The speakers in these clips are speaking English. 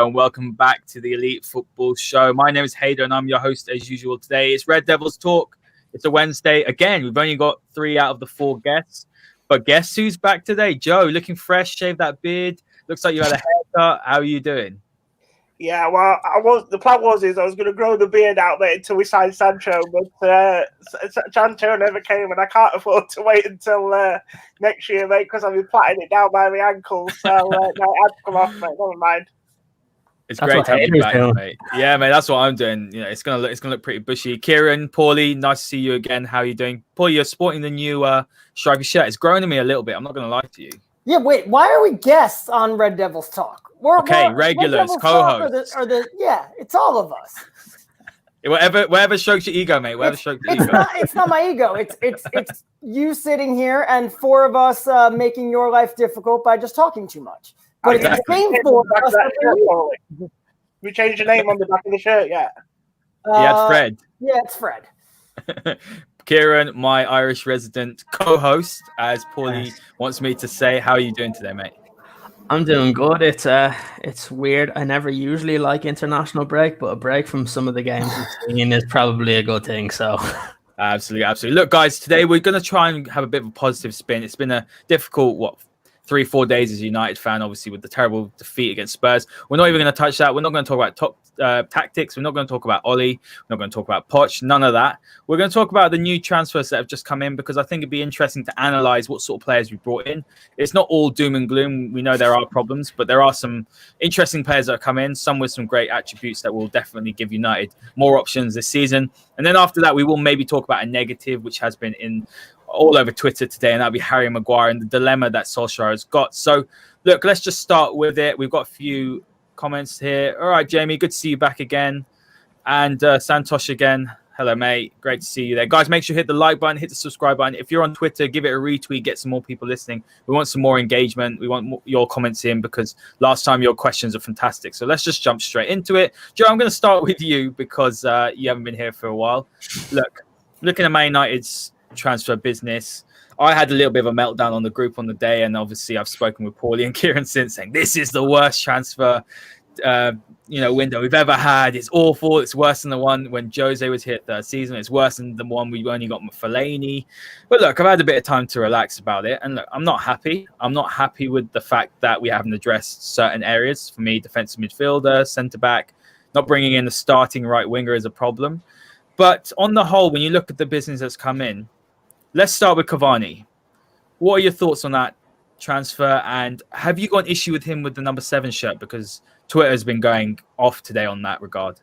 and welcome back to the Elite Football Show. My name is Haider and I'm your host as usual today. It's Red Devils Talk. It's a Wednesday. Again, we've only got 3 out of the 4 guests. But guess who's back today? Joe, looking fresh, shaved that beard. Looks like you had a haircut. How are you doing? Yeah, well, the plan was I was going to grow the beard out there until we signed Sancho, but Sancho never came, and I can't afford to wait until next year, mate, because I've been plaiting it down by my ankles. So no, it had to come off, mate. Never mind. It's great to have you back, mate. Yeah, mate, that's what I'm doing. You know, it's gonna look pretty bushy. Ciaran, Pauly, nice to see you again. How are you doing? Pauly, you're sporting the new striker shirt. It's growing on me a little bit. I'm not gonna lie to you. Yeah, wait. Why are we guests on Red Devils Talk? We're regulars, co-hosts. Yeah, it's all of us. Whatever strokes your ego, mate. It's not my ego. It's you sitting here and 4 of us making your life difficult by just talking too much. But it's the same for us. We changed the name on the back of the shirt, yeah. Yeah, it's Fred. Yeah, it's Fred. Ciaran, my Irish resident co-host, as Pauly wants me to say. How are you doing today, mate? I'm doing good. It's weird. I never usually like international break, but a break from some of the games we've seen is probably a good thing. So, absolutely. Look, guys, today we're going to try and have a bit of a positive spin. It's been a difficult 3-4 days as a United fan, obviously, with the terrible defeat against Spurs. We're not even going to touch that. We're not going to talk about top tactics. We're not going to talk about Ollie. We're not going to talk about Poch. None of that. We're going to talk about the new transfers that have just come in, because I think it'd be interesting to analyze what sort of players we brought in. It's not all doom and gloom. We know there are problems, but there are some interesting players that have come in, some with some great attributes that will definitely give United more options this season. And then after that, we will maybe talk about a negative, which has been in all over Twitter today, and that'll be Harry Maguire and the dilemma that Solskjaer has got. So, look, let's just start with it. We've got a few comments here. All right, Jamie, good to see you back again. And Santosh again. Hello, mate. Great to see you there. Guys, make sure you hit the like button, hit the subscribe button. If you're on Twitter, give it a retweet, get some more people listening. We want some more engagement. We want your comments in, because last time your questions are fantastic. So let's just jump straight into it. Joe, I'm going to start with you because you haven't been here for a while. Look, looking at Man United's transfer business, I had a little bit of a meltdown on the group on the day, and obviously I've spoken with Pauly and Ciaran since, saying this is the worst transfer window we've ever had. It's awful. It's worse than the one when Jose was here third season. It's worse than the one we only got Fellaini. But look, I've had a bit of time to relax about it, and look, I'm not happy. I'm not happy with the fact that we haven't addressed certain areas. For me, defensive midfielder, centre back, not bringing in the starting right winger is a problem. But on the whole, when you look at the business that's come in, let's start with Cavani. What are your thoughts on that transfer? And have you got an issue with him with the number 7 shirt? Because Twitter has been going off today on that regard.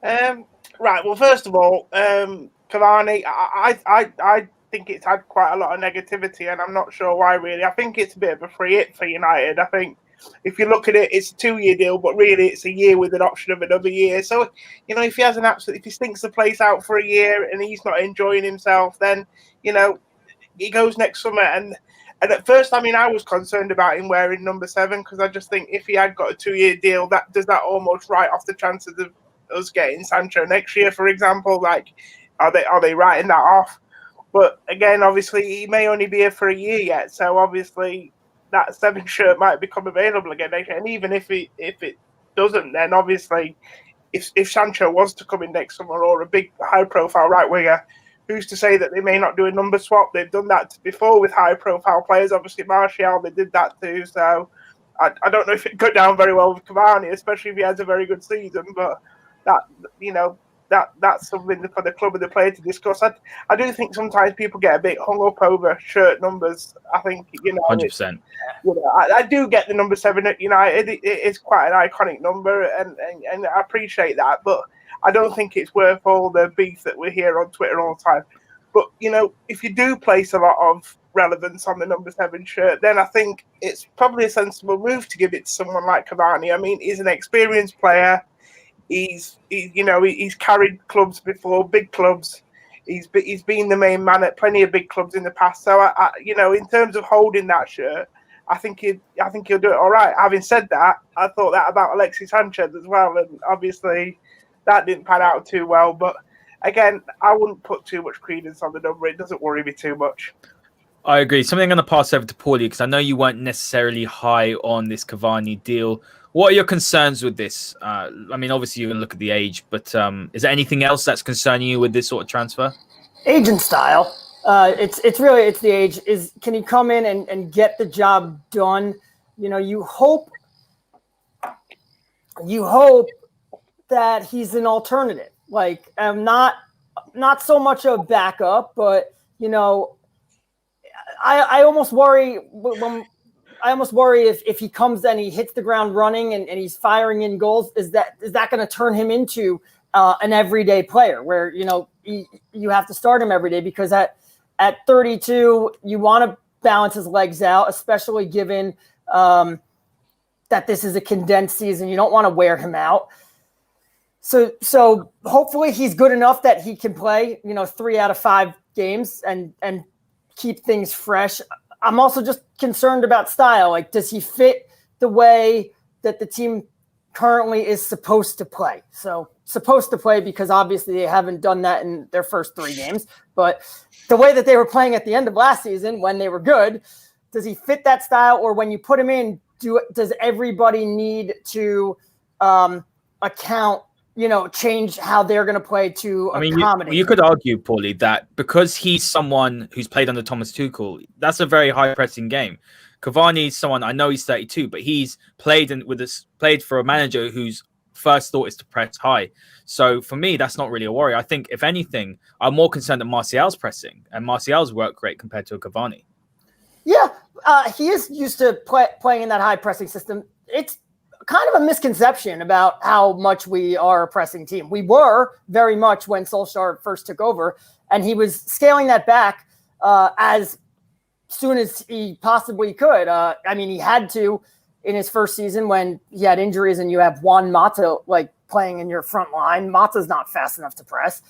Right. Well, first of all, Cavani, I think it's had quite a lot of negativity, and I'm not sure why, really. I think it's a bit of a free hit for United. I think if you look at it, it's a 2-year deal, but really it's a year with an option of another year. So, if he has if he stinks the place out for a year and he's not enjoying himself, then, he goes next summer. And at first, I was concerned about him wearing number 7, because I just think if he had got a 2-year deal, that almost write off the chances of us getting Sancho next year, for example. Like, are they writing that off? But again, obviously, he may only be here for a year yet, so obviously that 7 shirt might become available again next year. And even if it doesn't, then obviously, if Sancho was to come in next summer, or a big high-profile right winger, who's to say that they may not do a number swap? They've done that before with high-profile players. Obviously, Martial, they did that too. So I don't know if it'd go down very well with Cavani, especially if he has a very good season. But that's something for the club and the player to discuss. I do think sometimes people get a bit hung up over shirt numbers. I think 100%. I do get the number 7 at United. It is quite an iconic number, and I appreciate that. But I don't think it's worth all the beef that we hear on Twitter all the time. But, if you do place a lot of relevance on the number 7 shirt, then I think it's probably a sensible move to give it to someone like Cavani. He's an experienced player. He's carried clubs before, big clubs. He's been the main man at plenty of big clubs in the past. So, in terms of holding that shirt, I think he'll do it all right. Having said that, I thought that about Alexis Sanchez as well, and obviously that didn't pan out too well. But again, I wouldn't put too much credence on the number. It doesn't worry me too much. I agree. Something I'm going to pass over to Pauly, because I know you weren't necessarily high on this Cavani deal. What are your concerns with this? I mean, obviously you're going to look at the age, but is there anything else that's concerning you with this sort of transfer? Age and style. It's the age. Can he come in and get the job done? You hope that he's an alternative. Like, not so much a backup, but I almost worry if he comes and he hits the ground running and he's firing in goals. Is that going to turn him into an everyday player where you have to start him every day? Because at 32, you want to balance his legs out, especially given that this is a condensed season. You don't want to wear him out. So hopefully he's good enough that he can play 3 out of 5 games and keep things fresh. I'm also just concerned about style. Like, does he fit the way that the team currently is supposed to play? So supposed to play, because obviously they haven't done that in their first 3 games, but the way that they were playing at the end of last season when they were good, does he fit that style? Or when you put him in, does everybody need to change how they're going to play to accommodate? You could argue, Pauly, that because he's someone who's played under Thomas Tuchel, that's a very high pressing game. Cavani is someone, I know he's 32, but he's played for a manager whose first thought is to press high. So for me, that's not really a worry. I think, if anything, I'm more concerned that Martial's pressing, and Martial's work rate compared to a Cavani. Yeah, he is used to playing in that high pressing system. It's kind of a misconception about how much we are a pressing team. We were very much when Solskjaer first took over, and he was scaling that back as soon as he possibly could. He had to in his first season when he had injuries, and you have Juan Mata playing in your front line. Mata's not fast enough to press.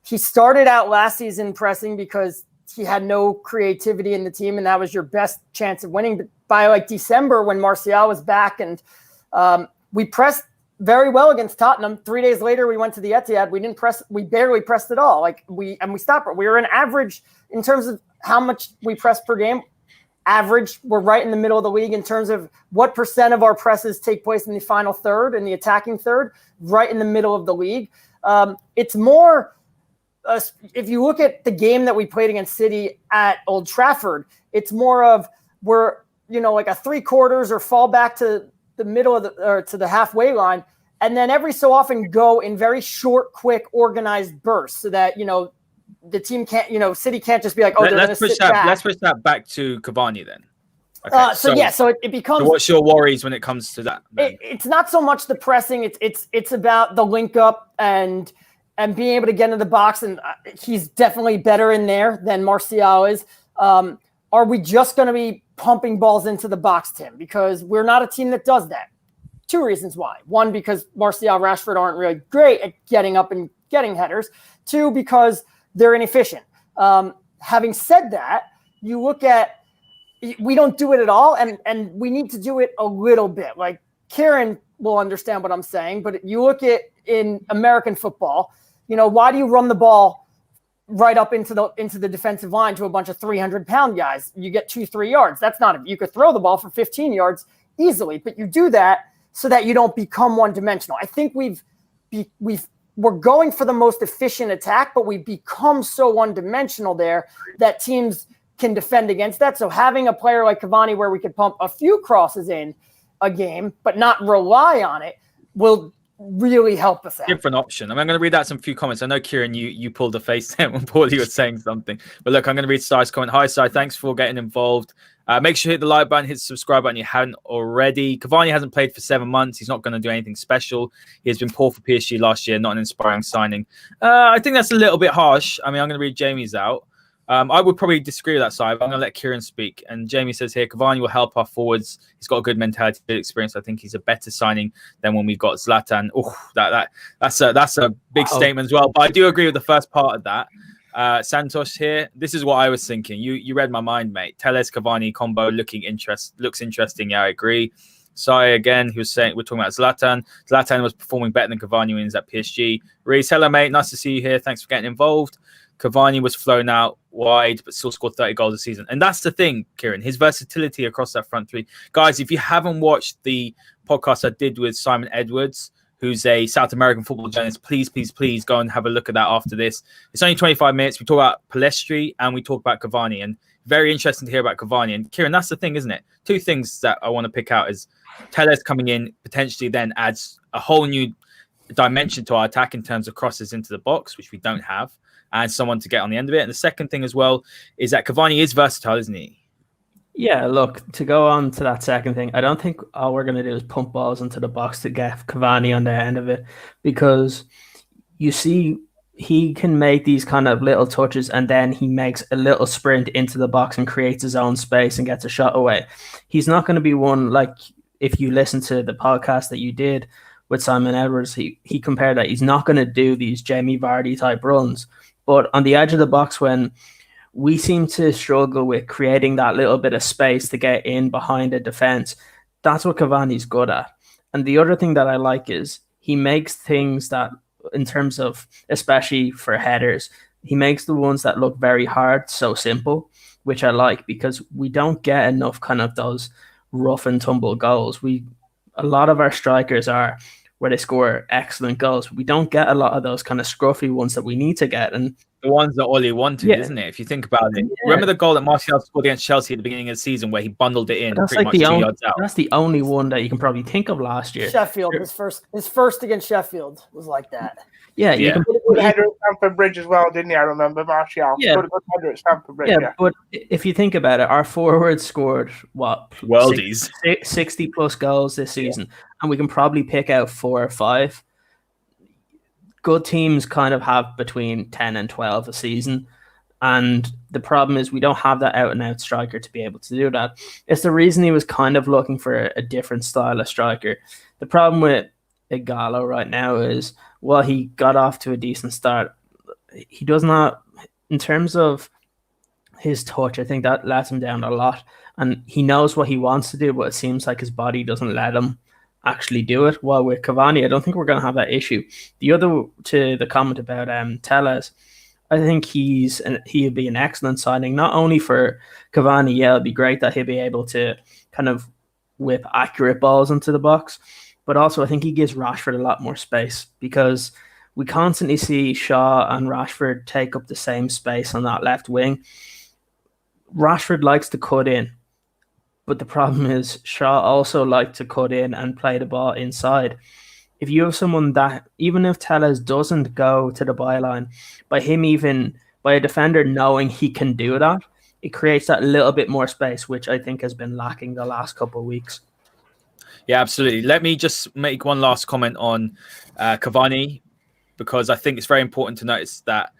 He started out last season pressing because he had no creativity in the team, and that was your best chance of winning. But by December, when Martial was back and we pressed very well against Tottenham. 3 days later, we went to the Etihad. We didn't press. We barely pressed at all. We stopped. We were an average in terms of how much we pressed per game. Average. We're right in the middle of the league in terms of what percent of our presses take place in the final third, in the attacking third. Right in the middle of the league. It's more. If you look at the game that we played against City at Old Trafford, it's more of we're like a 3/4 or fall back to the middle of to the halfway line, and then every so often go in very short, quick, organized bursts, so that the team can't, City can't just be like, let's push that back to Cavani then. Okay, so it becomes. So what's your worries when it comes to that? It's not so much the pressing; it's about the link up and being able to get into the box, and he's definitely better in there than Martial is. Are we just going to be pumping balls into the box, Tim? Because we're not a team that does that. 2 reasons why. 1, because Martial, Rashford aren't really great at getting up and getting headers. 2, because they're inefficient. Having said that, you look at, we don't do it at all, and we need to do it a little bit. Like, Ciaran will understand what I'm saying, but you look at in American football, why do you run the ball right up into the defensive line to a bunch of 300-pound guys? You get 2-3 yards. That's not you could throw the ball for 15 yards easily, but you do that so that you don't become one-dimensional. I think we're going for the most efficient attack, but we've become so one-dimensional there that teams can defend against that. So having a player like Cavani where we could pump a few crosses in a game but not rely on it will really help us out. Different option. I'm going to read out some few comments. I know, Ciaran, you pulled a face there when Pauly was saying something. But look, I'm going to read Sai's comment. Hi, Sai. Thanks for getting involved. Make sure you hit the like button, hit the subscribe button if you haven't already. Cavani hasn't played for 7 months. He's not going to do anything special. He has been poor for PSG last year, not an inspiring signing. I think that's a little bit harsh. I'm going to read Jamie's out. I would probably disagree with that side, but I'm going to let Ciaran speak. And Jamie says here, Cavani will help our forwards. He's got a good mentality, good experience. I think he's a better signing than when we got Zlatan. Oh, that's a big statement as well. But I do agree with the first part of that. Santos here. This is what I was thinking. You read my mind, mate. Tellez Cavani combo looks interesting. Yeah, I agree. Sai again, he was saying we're talking about Zlatan. Zlatan was performing better than Cavani when he was at PSG. Reese, hello, mate. Nice to see you here. Thanks for getting involved. Cavani was flown out wide, but still scored 30 goals a season. And that's the thing, Ciaran, his versatility across that front three. Guys, if you haven't watched the podcast I did with Simon Edwards, who's a South American football journalist. Please go and have a look at that after this. It's only 25 minutes. We talk about Pellistri and we talk about Cavani, and very interesting to hear about Cavani. And Ciaran, that's the thing, isn't it? Two things that I want to pick out is Tellez coming in potentially then adds a whole new dimension to our attack in terms of crosses into the box, which we don't have, and someone to get on the end of it. And the second thing as well is that Cavani is versatile, isn't he? Yeah, look, to go on to that second thing, I don't think all we're going to do is pump balls into the box to get Cavani on the end of it, because you see he can make these kind of little touches and then he makes a little sprint into the box and creates his own space and gets a shot away. He's not going to be one, like if you listen to the podcast that you did with Simon Edwards, he compared that he's not going to do these Jamie Vardy type runs. But on the edge of the box, when we seem to struggle with creating that little bit of space to get in behind a defense, that's what Cavani's good at. And the other thing that I like is he makes things that, in terms of, especially for headers, he makes the ones that look very hard so simple, which I like, because we don't get enough kind of those rough and tumble goals. A lot of our strikers are where they score excellent goals. We don't get a lot of those kind of scruffy ones that we need to get. And the ones that Ollie wanted, isn't it? If you think about it. Remember the goal that Martial scored against Chelsea at the beginning of the season where he bundled it in that's pretty like much 2 yards out? That's the only one that you can probably think of last year. Sheffield, his first against Sheffield was like that. Yeah. He put a good header at Stamford Bridge as well, didn't he? I remember Martial. Yeah. Put a good header at Stamford Bridge. Yeah, but if you think about it, our forwards scored what? Worldies. 60 plus goals this season, and we can probably pick out 4 or 5. Good teams kind of have between 10 and 12 a season. And the problem is we don't have that out-and-out striker to be able to do that. It's the reason he was kind of looking for a different style of striker. The problem with Igalo right now is, while he got off to a decent start, he does not, in terms of his touch, I think that lets him down a lot. And he knows what he wants to do, but it seems like his body doesn't let him actually do it. While with Cavani, I don't think we're going to have that issue. The other, to the comment about Tellez, I think he'd be an excellent signing, not only for Cavani. Yeah, it'd be great that he'd be able to kind of whip accurate balls into the box, but also I think he gives Rashford a lot more space, because we constantly see Shaw and Rashford take up the same space on that left wing. Rashford likes to cut in, but the problem is Shaw also likes to cut in and play the ball inside. If you have someone that, even if Tellez doesn't go to the byline, by a defender knowing he can do that, it creates that little bit more space, which I think has been lacking the last couple of weeks. Yeah, absolutely. Let me just make one last comment on Cavani, because I think it's very important to notice that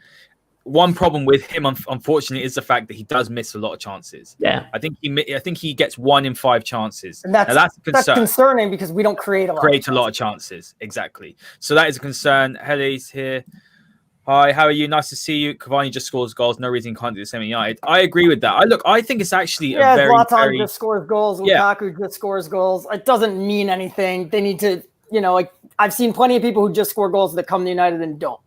one problem with him, unfortunately, is the fact that he does miss a lot of chances. Yeah, I think he gets 1 in 5 chances, and that's concerning, because we don't create a lot of chances. Exactly. So that is a concern. Heider's here. Hi, how are you? Nice to see you. Cavani just scores goals. No reason he can't do the same at United. I agree with that. I think it's actually a very, Zlatan just scores goals. Lukaku just scores goals. It doesn't mean anything. They need to, I've seen plenty of people who just score goals that come to United and don't.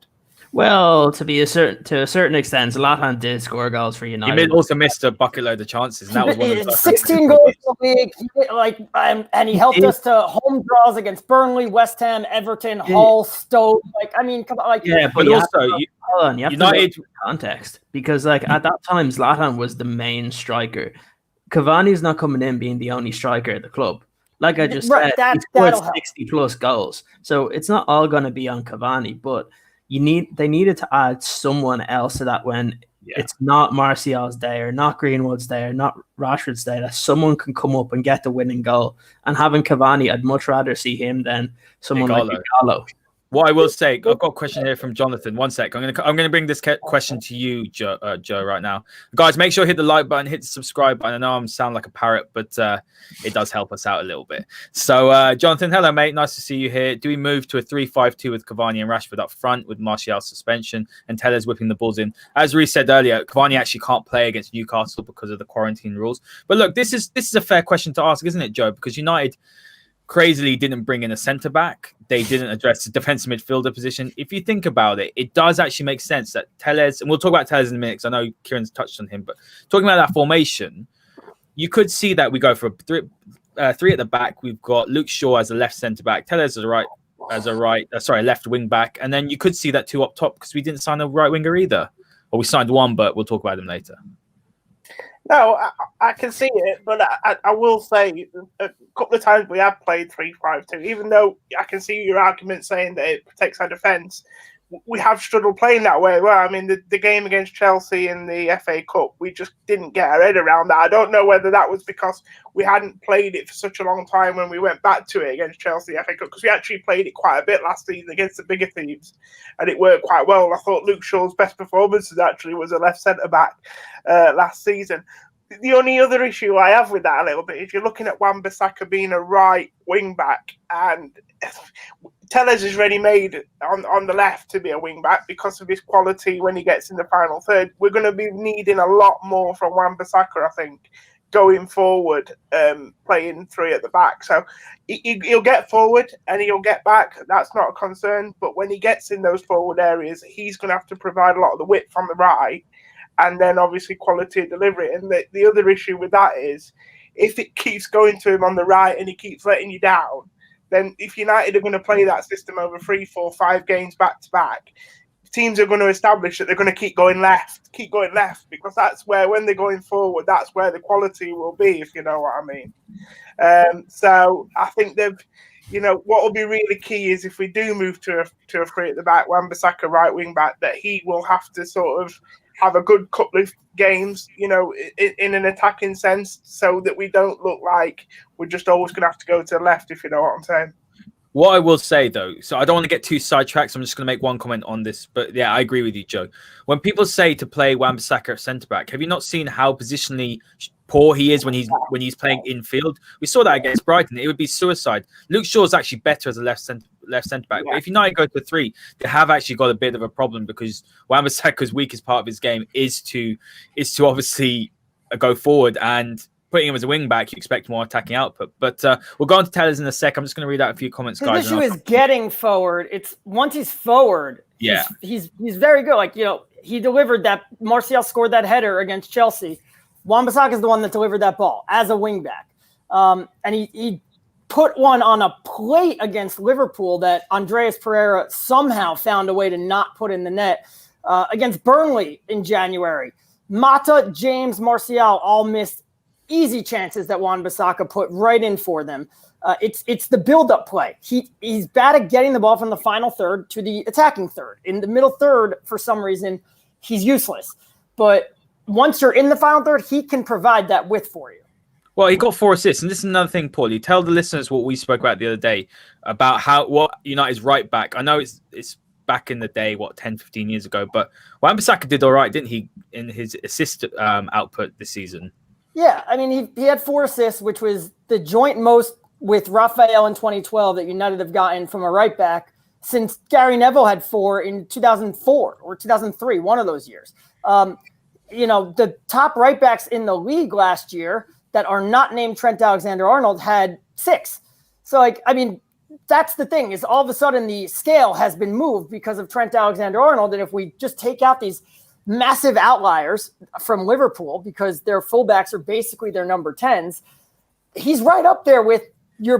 Well, to a certain extent, Zlatan did score goals for United. He also missed a bucket load of chances. And that was one of 16 goals in the league. And he helped us to home draws against Burnley, West Ham, Everton, Hull, Stoke. Come on. Yeah, but also you have United to context, because at that time Zlatan was the main striker. Cavani's not coming in being the only striker at the club. Like I just said, he scored 60 plus goals. So it's not all going to be on Cavani, but they needed to add someone else to that when it's not Martial's day or not Greenwood's day or not Rashford's day, that someone can come up and get the winning goal. And having Cavani, I'd much rather see him than someone like Igalo. What I will say, I've got a question here from Jonathan. One sec. I'm gonna bring this question to you, Joe, right now. Guys, make sure you hit the like button, hit the subscribe button. I know I sound like a parrot, but it does help us out a little bit. So, Jonathan, hello, mate. Nice to see you here. Do we move to a 3-5-2 with Cavani and Rashford up front with Martial's suspension and Tellez whipping the balls in? As Reece said earlier, Cavani actually can't play against Newcastle because of the quarantine rules. But look, this is a fair question to ask, isn't it, Joe? Because United crazily didn't bring in a centre back. They didn't address the defensive midfielder position. If you think about it, it does actually make sense that Tellez, and we'll talk about Tellez in a minute because I know Ciaran's touched on him, but talking about that formation, you could see that we go for three at the back. We've got Luke Shaw as a left centre back, Tellez as a left wing back, and then you could see that two up top because we didn't sign a right winger either, or we signed one, but we'll talk about him later. No, I can see it, but I will say a couple of times we have played 3-5-2, even though I can see your argument saying that it protects our defence. We have struggled playing that way. Well, I mean, the game against Chelsea in the FA Cup, we just didn't get our head around that. I don't know whether that was because we hadn't played it for such a long time when we went back to it against Chelsea FA Cup, because we actually played it quite a bit last season against the bigger teams, and it worked quite well. I thought Luke Shaw's best performances actually was a left centre-back last season. The only other issue I have with that a little bit is you're looking at Wan-Bissaka being a right wing-back, and Tellez is ready made on the left to be a wing-back because of his quality when he gets in the final third. We're going to be needing a lot more from Wan-Bissaka, I think, going forward, playing three at the back. So he'll get forward and he'll get back. That's not a concern. But when he gets in those forward areas, he's going to have to provide a lot of the width on the right, and then obviously quality of delivery. And the other issue with that is if it keeps going to him on the right and he keeps letting you down, then if United are going to play that system over 3, 4, 5 games back to back, teams are going to establish that they're going to keep going left, because that's where, when they're going forward, that's where the quality will be, if you know what I mean. So I think what will be really key is if we do move to a three at the back, Wan-Bissaka right wing back, that he will have to sort of have a good couple of games, in an attacking sense, so that we don't look like we're just always going to have to go to the left, if you know what I'm saying. What I will say, though, so I don't want to get too sidetracked, so I'm just going to make one comment on this. But yeah, I agree with you, Joe. When people say to play Wan-Bissaka at centre-back, have you not seen how positionally poor he is when he's playing infield? We saw that against Brighton. It would be suicide. Luke Shaw's actually better as a left centre-back. Yeah. But if United go to 3, they have actually got a bit of a problem, because Wan-Bissaka's weakest part of his game is to obviously go forward, and putting him as a wing back, you expect more attacking output. But we'll go on to Tellez in a sec. I'm just going to read out a few comments, guys. The issue is getting forward. It's once he's forward, he's very good. Like, he delivered that. Martial scored that header against Chelsea. Wan-Bissaka is the one that delivered that ball as a wing back. And he put one on a plate against Liverpool that Andreas Pereira somehow found a way to not put in the net. Against Burnley in January, Mata, James, Martial all missed easy chances that Wan-Bissaka put right in for them. It's the build-up play. He's bad at getting the ball from the final third to the attacking third. In the middle third, for some reason, he's useless. But once you're in the final third, he can provide that width for you. Well, he got 4 assists, and this is another thing, Pauly. Tell the listeners what we spoke about the other day about what United's right back. I know it's back in the day, 10, 15 years ago, but Wan-Bissaka did all right, didn't he, in his assist output this season? Yeah, I mean, he had 4 assists, which was the joint most with Raphael in 2012 that United have gotten from a right back since Gary Neville had 4 in 2004 or 2003, one of those years. The top right backs in the league last year that are not named Trent Alexander-Arnold had 6. So, that's the thing, is all of a sudden the scale has been moved because of Trent Alexander-Arnold. And if we just take out these massive outliers from Liverpool, because their fullbacks are basically their number 10s, he's right up there with your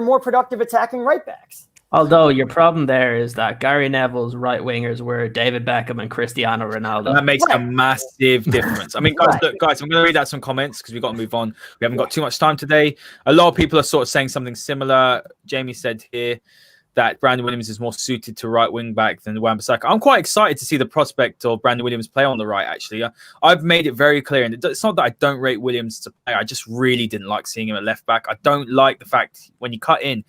more productive attacking right backs. Although your problem there is that Gary Neville's right wingers were David Beckham and Cristiano Ronaldo. And that makes a massive difference. I mean, guys, look, I'm going to read out some comments because we've got to move on. We haven't got too much time today. A lot of people are sort of saying something similar. Jamie said here that Brandon Williams is more suited to right wing back than Wan-Bissaka. I'm quite excited to see the prospect of Brandon Williams play on the right, actually. I've made it very clear, and it's not that I don't rate Williams to play. I just really didn't like seeing him at left back. I don't like the fact when you cut in.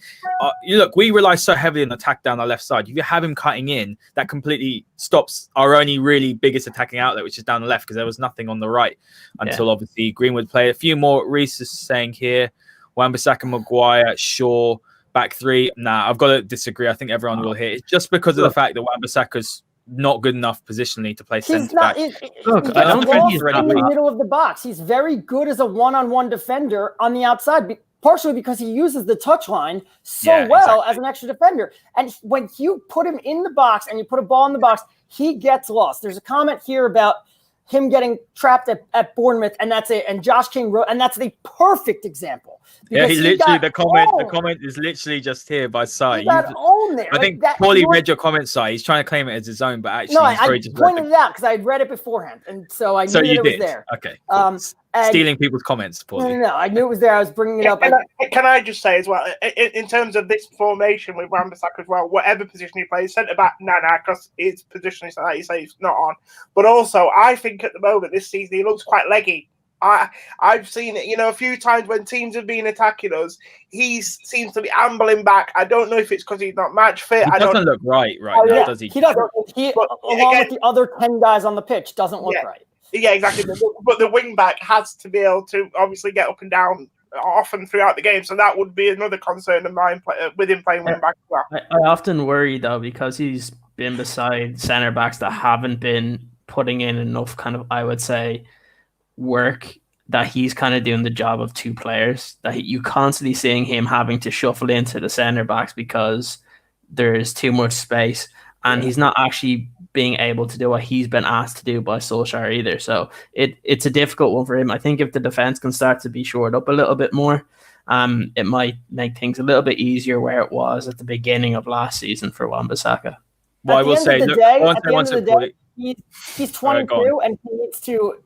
We rely so heavily on attack down our left side. If you have him cutting in, that completely stops our only really biggest attacking outlet, which is down the left, because there was nothing on the right until obviously Greenwood played. A few more. Reese is saying here, Wan-Bissaka, Maguire, Shaw, back 3. Nah, I've got to disagree. I think everyone will hear it. It's just because of the fact that Wan-Bissaka's not good enough positionally to play centre back. I don't think he's in the middle of the box. He's very good as a one-on-one defender on the outside, partially because he uses the touchline as an extra defender. And when you put him in the box and you put a ball in the box, he gets lost. There's a comment here about him getting trapped at Bournemouth, and that's it. And Josh King wrote, and that's the perfect example. Yeah, he literally the comment is literally just here by Sai. He got owned there. I think Pauly read your comment, Sai. He's trying to claim it as his own, but actually, no, he's I pointed it out because I had read it beforehand, and so I knew that it was there. Okay, cool. Stealing people's comments, Pauly. No, I knew it was there. I was bringing it up. Can I just say as well, in terms of this formation with Wan-Bissaka as well, whatever position he plays, centre back, because his position is like you say, he's not on. But also, I think at the moment this season he looks quite leggy. I've seen it, a few times when teams have been attacking us, he seems to be ambling back. I don't know if it's because he's not match fit. He doesn't look right now, does he? He doesn't. Along with the other 10 guys on the pitch, doesn't look right. Yeah, exactly. But the wing back has to be able to obviously get up and down often throughout the game. So that would be another concern of mine with him playing wing back as well. I often worry, though, because he's been beside centre backs that haven't been putting in enough kind of, I would say, work, that he's kind of doing the job of two players, that you constantly seeing him having to shuffle into the centre backs because there's too much space, and he's not actually being able to do what he's been asked to do by Solskjaer either. So it's a difficult one for him. I think if the defense can start to be shored up a little bit more, it might make things a little bit easier where it was at the beginning of last season for Wan-Bissaka. Well, I will say, he's 22 and he needs to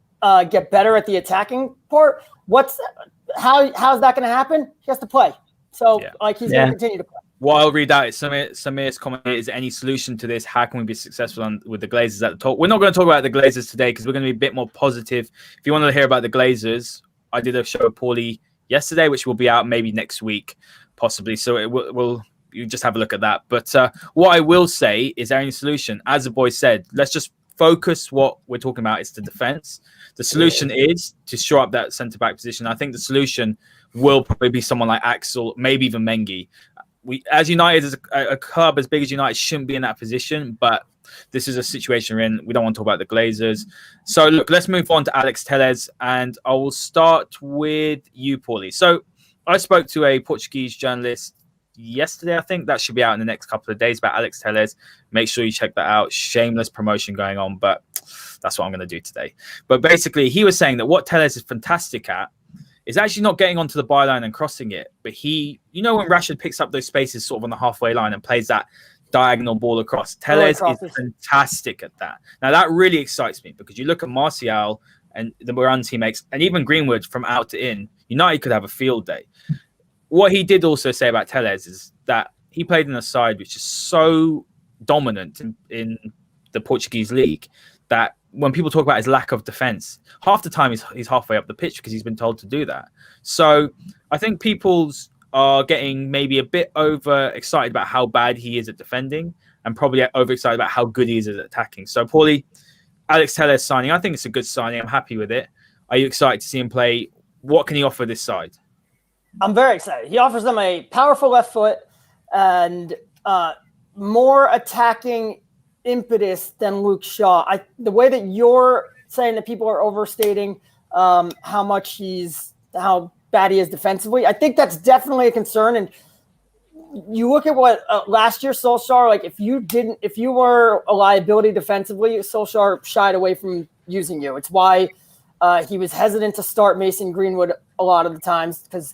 get better at the attacking part. How's that going to happen? He has to play. So he's going to continue to play. What I'll read out is Samir's comment: is any solution to this? How can we be successful with the Glazers at the top? We're not going to talk about the Glazers today because we're going to be a bit more positive. If you want to hear about the Glazers, I did a show with Pauly yesterday, which will be out maybe next week, possibly. So you just have a look at that. But what I will say is there any solution? As the boy said, let's just focus what we're talking about. It's the defense. The solution is to shore up that centre-back position. I think the solution will probably be someone like Axel, maybe even Mengi. As United, as a club as big as United, shouldn't be in that position, but this is a situation we're in. We don't want to talk about the Glazers. So, look, let's move on to Alex Tellez, and I will start with you, Pauly. So, I spoke to a Portuguese journalist yesterday, I think. That should be out in the next couple of days, about Alex Tellez. Make sure you check that out. Shameless promotion going on, but that's what I'm going to do today. But basically, he was saying that what Tellez is fantastic at is actually not getting onto the byline and crossing it. But when Rashford picks up those spaces sort of on the halfway line and plays that diagonal ball across, Tellez is fantastic at that. Now, that really excites me because you look at Martial and the runs he makes, and even Greenwood from out to in, United could have a field day. What he did also say about Tellez is that he played in a side which is so dominant in the Portuguese league that when people talk about his lack of defense, half the time he's halfway up the pitch because he's been told to do that. So I think people are getting maybe a bit overexcited about how bad he is at defending and probably overexcited about how good he is at attacking. So Pauly, Alex Tellez signing, I think it's a good signing. I'm happy with it. Are you excited to see him play? What can he offer this side? I'm very excited. He offers them a powerful left foot and more attacking impetus than Luke Shaw. The way that you're saying that people are overstating how bad he is defensively, I think that's definitely a concern. And you look at what last year Solskjaer, like if you were a liability defensively, Solskjaer shied away from using you. It's why he was hesitant to start Mason Greenwood a lot of the times because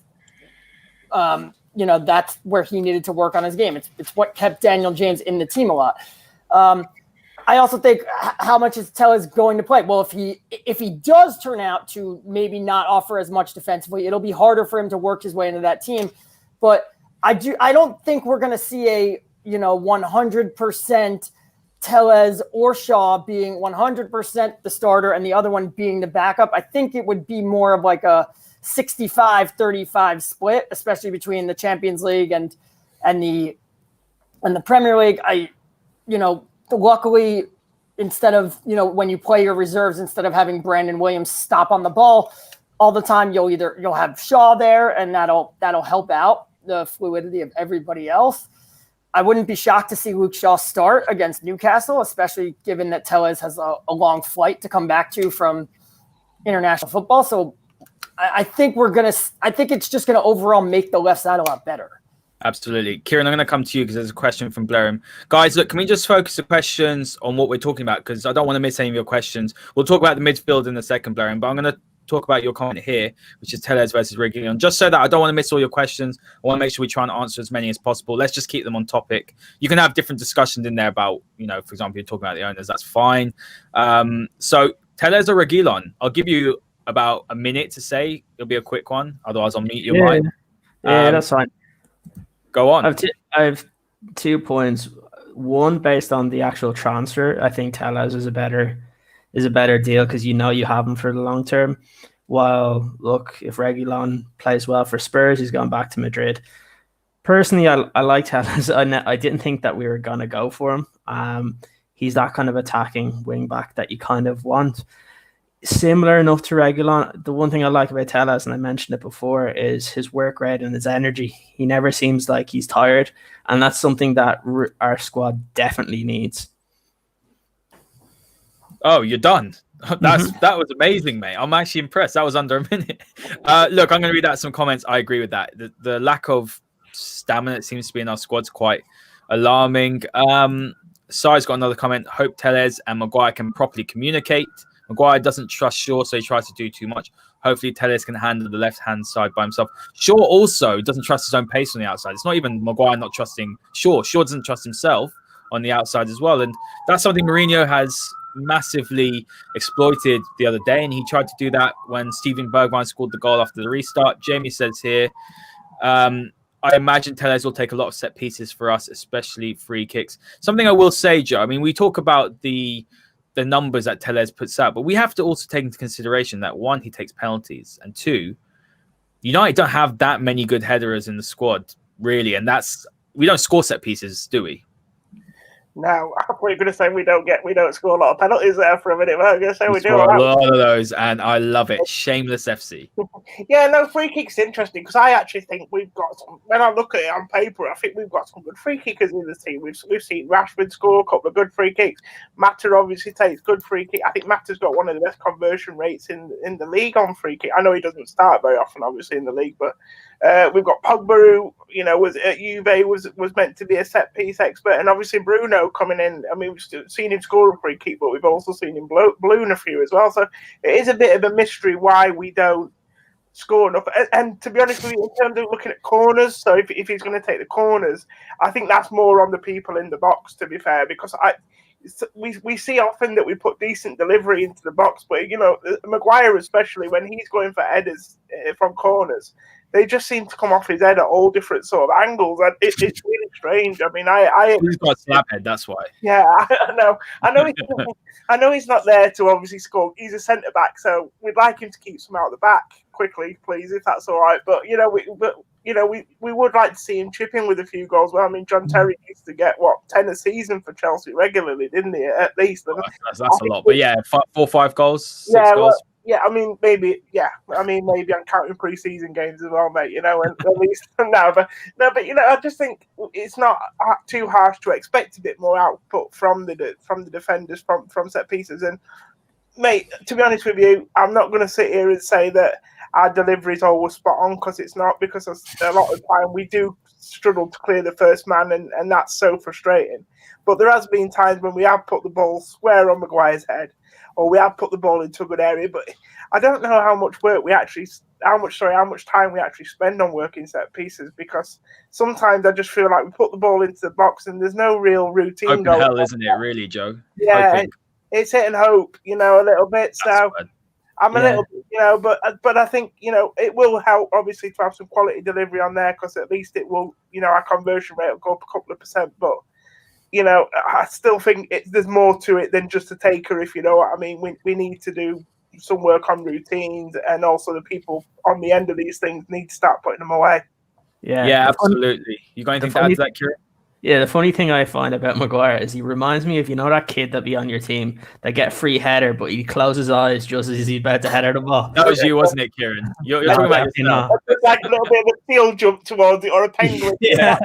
that's where he needed to work on his game. It's what kept Daniel James in the team a lot. I also think how much is Tellez going to play? Well, if he does turn out to maybe not offer as much defensively, it'll be harder for him to work his way into that team. But I don't think we're going to see a 100% Tellez or Shaw being 100% the starter and the other one being the backup. I think it would be more of like a 65-35 split, especially between the Champions League and the Premier League. Luckily, instead of, when you play your reserves, instead of having Brandon Williams stop on the ball all the time, you'll have Shaw there, and that'll help out the fluidity of everybody else. I wouldn't be shocked to see Luke Shaw start against Newcastle, especially given that Tellez has a long flight to come back to from international football. So I think it's just going to overall make the left side a lot better. Absolutely. Ciaran, I'm going to come to you because there's a question from Blarim. Guys, look, can we just focus the questions on what we're talking about? Because I don't want to miss any of your questions. We'll talk about the midfield in a second, Blarim, but I'm going to talk about your comment here, which is Tellez versus Reguilon. Just so that I don't want to miss all your questions, I want to make sure we try and answer as many as possible. Let's just keep them on topic. You can have different discussions in there about, for example, you're talking about the owners. That's fine. So Tellez or Reguilon? I'll give you about a minute to say. It'll be a quick one. Otherwise, I'll mute your mic. Yeah, that's fine. Go on. I have 2 points. One, based on the actual transfer, I think Tellez is a better deal because you have him for the long term. While look, if Reguilon plays well for Spurs, he's gone back to Madrid. Personally, I like Tellez. I didn't think that we were gonna go for him. He's that kind of attacking wing back that you kind of want. Similar enough to Reguilon. The one thing I like about Tellez, and I mentioned it before, is his work rate and his energy. He never seems like he's tired, and that's something that our squad definitely needs. Oh, you're done. That was amazing, mate. I'm actually impressed. That was under a minute. Look, I'm going to read out some comments. I agree with that. The lack of stamina that seems to be in our squad's quite alarming. Sai's got another comment. Hope Tellez and Maguire can properly communicate. Maguire doesn't trust Shaw, so he tries to do too much. Hopefully, Tellez can handle the left-hand side by himself. Shaw also doesn't trust his own pace on the outside. It's not even Maguire not trusting Shaw. Shaw doesn't trust himself on the outside as well. And that's something Mourinho has massively exploited the other day. And he tried to do that when Steven Bergwijn scored the goal after the restart. Jamie says here, I imagine Tellez will take a lot of set pieces for us, especially free kicks. Something I will say, Joe, I mean, we talk about the numbers that Tellez puts out, but we have to also take into consideration that one, he takes penalties, and two, United don't have that many good headers in the squad, really, and we don't score set pieces, do we? No, we're going to say we don't score a lot of penalties there for a minute. We're going to say we do a lot of those, and I love it. Shameless FC. Yeah, no, free kicks interesting because I actually think we've got some. When I look at it on paper, I think we've got some good free kickers in the team. We've seen Rashford score a couple of good free kicks. Mata obviously takes good free kick. I think Mata's got one of the best conversion rates in the league on free kick. I know he doesn't start very often, obviously, in the league, but we've got Pogba, who was at Juve, was meant to be a set piece expert, and obviously Bruno coming in. I mean, we've seen him score a free kick, but we've also seen him balloon a few as well. So it is a bit of a mystery why we don't score enough. And to be honest with you, in terms of looking at corners, so if he's going to take the corners, I think that's more on the people in the box, to be fair, because we see often that we put decent delivery into the box, but Maguire, especially when he's going for headers from corners, they just seem to come off his head at all different sort of angles, and it's really strange. I mean, he's got a slap head, that's why. Yeah, I know he's not there to obviously score. He's a centre back, so we'd like him to keep some out the back quickly, please, if that's all right. But we would like to see him chip in with a few goals. Well, I mean, John Terry used to get 10 a season for Chelsea regularly, didn't he? At least that's a lot. But yeah, 4 or 5 goals, 6 goals. Well, yeah, I mean, maybe I'm counting pre-season games as well, mate. And at least but I just think it's not too harsh to expect a bit more output from the defenders from set pieces. And mate, to be honest with you, I'm not going to sit here and say that our delivery is always spot on, because it's not, because a lot of the time we do struggle to clear the first man, and that's so frustrating. But there has been times when we have put the ball square on Maguire's head, or we have put the ball into a good area, but I don't know how much time we actually spend on working set pieces, because sometimes I just feel like we put the ball into the box and there's no real routine. Open going hell, isn't it, really, Joe? Yeah, hoping. It's hit and hope, a little bit. So I'm a little bit, but I think, it will help, obviously, to have some quality delivery on there, because at least it will, our conversion rate will go up a couple of %, but I still think there's more to it than just a taker, if you know what I mean. We need to do some work on routines, and also the people on the end of these things need to start putting them away. Yeah, absolutely. You got anything to add to that, Ciaran? Yeah, the funny thing I find about Maguire is he reminds me of, that kid that be on your team that get free header, but he closes his eyes just as he's about to header the ball. That was you, wasn't it, Ciaran? You're talking about yourself. It's like a little bit of a seal jump towards it, or a penguin. Yeah.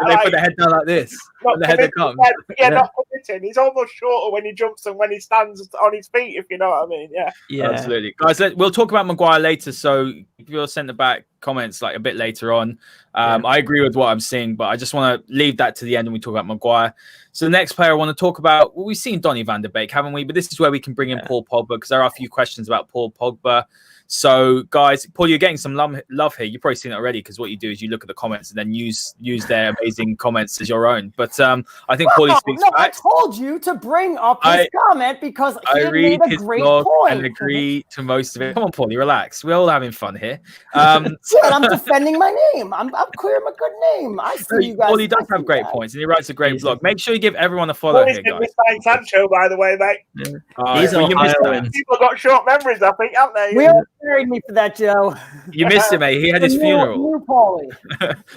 They put the head down like this. The header comes. Not committing. He's almost shorter when he jumps than when he stands on his feet, if you know what I mean. Yeah, absolutely. Guys, we'll talk about Maguire later. So if you're centre back, comments like a bit later on. I agree with what I'm seeing, but I just want to leave that to the end when we talk about Maguire. So the next player I want to talk about, well, we've seen Donny van der Beek, haven't we? But this is where we can bring in Paul Pogba, because there are a few questions about Paul Pogba. So, guys, Paul, you're getting some love here. You've probably seen it already, because what you do is you look at the comments and then use their amazing comments as your own. But I think Pauly speaks no, back. I told you to bring up his comment because I read made a his great blog point. and agree to most of it. Come on, Pauly, relax. We're all having fun here. And I'm defending my name. I'm clearing my good name. I see you guys. Pauly does have great points, and he writes a great blog. Make sure you give everyone a follow here, guys. Pauly's Sancho, by the way, mate. These are People got short memories, I think, haven't they? We all married me for that, Joe. You missed it, mate. He had his funeral. New Pauly.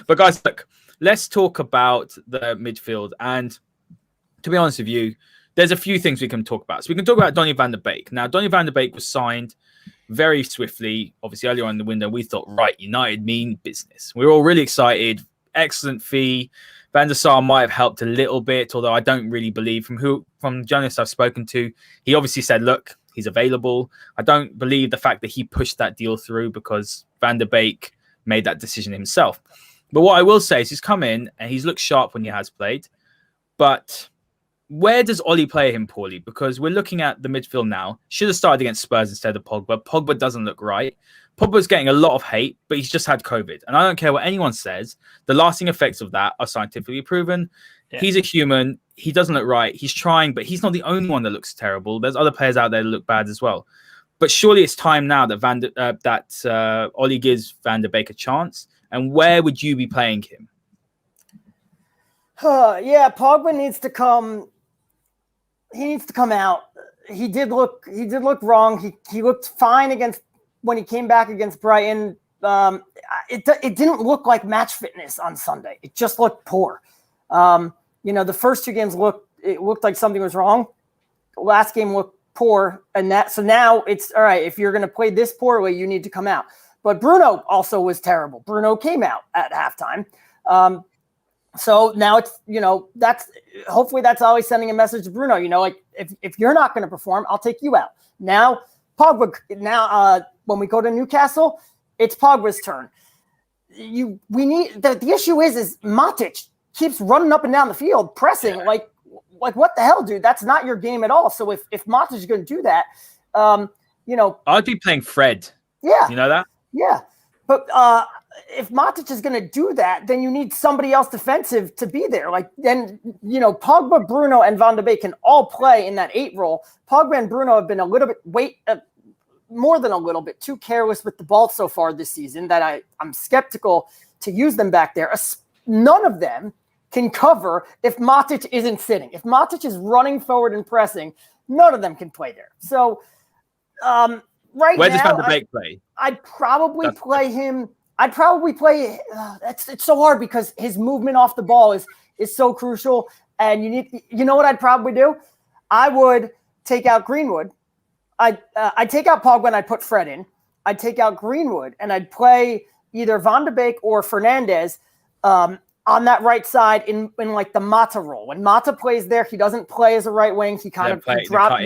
But guys, look, let's talk about the midfield. And to be honest with you, there's a few things we can talk about. So we can talk about Donny van der Beek. Now, Donny van der Beek was signed very swiftly. Obviously, earlier on in the window, we thought, right, United mean business. We were all really excited. Excellent fee. Van der Sar might have helped a little bit, although I don't really believe from journalists I've spoken to. He obviously said, look, he's available. I don't believe the fact that he pushed that deal through, because Van der Beek made that decision himself. But what I will say is he's come in and he's looked sharp when he has played. But where does Ollie play him, Pauly? Because we're looking at the midfield now. Should have started against Spurs instead of Pogba. Pogba doesn't look right. Pogba's getting a lot of hate, but he's just had COVID. And I don't care what anyone says. The lasting effects of that are scientifically proven. Yeah. He's a human. He doesn't look right. He's trying, but he's not the only one that looks terrible. There's other players out there that look bad as well. But surely it's time now that Ollie gives Van der Beek a chance. And where would you be playing him? Yeah, Pogba needs to come. He needs to come out. He did look wrong. He looked fine when he came back against Brighton. It didn't look like match fitness on Sunday. It just looked poor. The first two games looked like something was wrong. The last game looked poor, so now it's all right. If you're going to play this poorly, you need to come out. But Bruno also was terrible. Bruno came out at halftime. So now it's, hopefully that's always sending a message to Bruno, like if you're not going to perform, I'll take you out. Now, Pogba, when we go to Newcastle, it's Pogba's turn. The issue is Matic keeps running up and down the field, pressing like what the hell, dude? That's not your game at all. So if Matic is going to do that, I'd be playing Fred. Yeah. You know that? Yeah. But if Matic is going to do that, then you need somebody else defensive to be there. Then Pogba, Bruno, and Van der Beek can all play in that 8 role. Pogba and Bruno have been a little bit more than a little bit too careless with the ball so far this season that I'm skeptical to use them back there. None of them can cover if Matic isn't sitting. If Matic is running forward and pressing, none of them can play there. So where does Van der Beek play? I'd probably play him. It's so hard because his movement off the ball is so crucial. And you know what I'd probably do? I would take out Greenwood. I'd take out Pogba and I'd put Fred in. I'd take out Greenwood and I'd play either Van der Beek or Fernandes on that right side in like the Mata role. When Mata plays there, he doesn't play as a right wing. He kind of drops.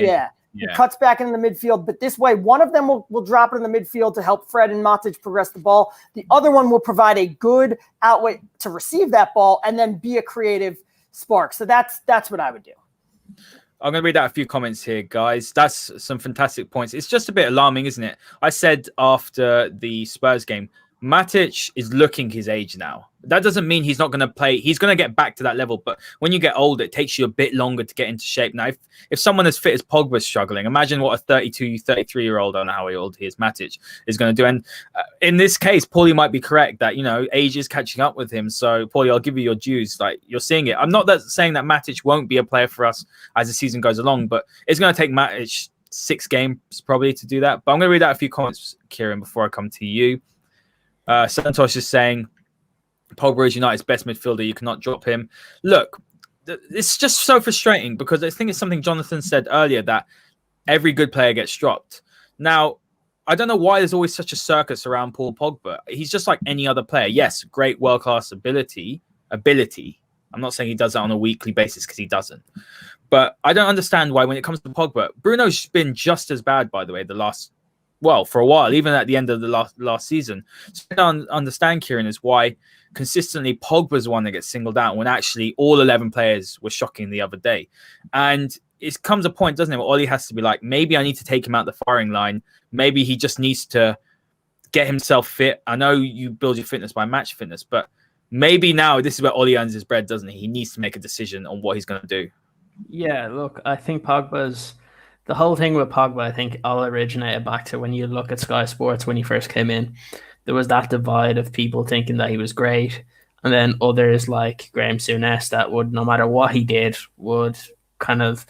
He cuts back into the midfield, but this way, one of them will drop it in the midfield to help Fred and Matic progress the ball. The other one will provide a good outlet to receive that ball and then be a creative spark. So that's what I would do. I'm going to read out a few comments here, guys. That's some fantastic points. It's just a bit alarming, isn't it? I said after the Spurs game, Matic is looking his age now. That doesn't mean he's not going to play. He's going to get back to that level. But when you get older, it takes you a bit longer to get into shape. Now, if someone as fit as Pogba is struggling, imagine what a 32, 33-year-old, I don't know how old he is, Matic, is going to do. And in this case, Pauly might be correct that, age is catching up with him. So, Pauly, I'll give you your dues. Like, you're seeing it. I'm not saying that Matic won't be a player for us as the season goes along, but it's going to take Matic 6 games probably to do that. But I'm going to read out a few comments, Ciaran, before I come to you. Santos is saying Pogba is United's best midfielder. You cannot drop him. Look, it's just so frustrating because I think it's something Jonathan said earlier that every good player gets dropped. Now, I don't know why there's always such a circus around Paul Pogba. He's just like any other player. Yes, great world-class ability. I'm not saying he does that on a weekly basis because he doesn't. But I don't understand why when it comes to Pogba, Bruno's been just as bad, by the way, the last well for a while, even at the end of the last season. So I don't understand, Ciaran, is why consistently Pogba's the one that gets singled out when actually all 11 players were shocking the other day. And it comes a point, doesn't it, where Ollie has to be like, maybe I need to take him out the firing line. Maybe he just needs to get himself fit. I know you build your fitness by match fitness, but maybe now this is where Ollie earns his bread, doesn't he? He needs to make a decision on what he's going to do. Yeah, look, I think the whole thing with Pogba, I think all originated back to when you look at Sky Sports when he first came in. There was that divide of people thinking that he was great, and then others like Graham Souness that would, no matter what he did, would kind of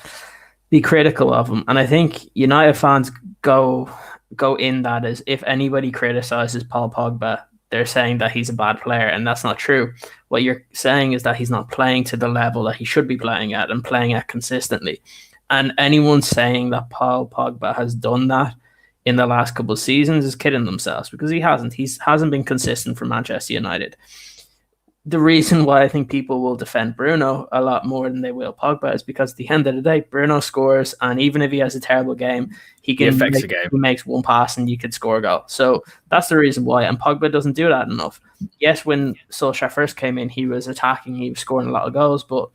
be critical of him. And I think United fans go in that as if anybody criticizes Paul Pogba, they're saying that he's a bad player, and that's not true. What you're saying is that he's not playing to the level that he should be playing at and playing at consistently. And anyone saying that Paul Pogba has done that in the last couple of seasons is kidding themselves, because he hasn't. He hasn't been consistent for Manchester United. The reason why I think people will defend Bruno a lot more than they will Pogba is because at the end of the day, Bruno scores, and even if he has a terrible game, he makes one pass and you could score a goal. So that's the reason why. And Pogba doesn't do that enough. Yes, when Solskjaer first came in, he was attacking, he was scoring a lot of goals, but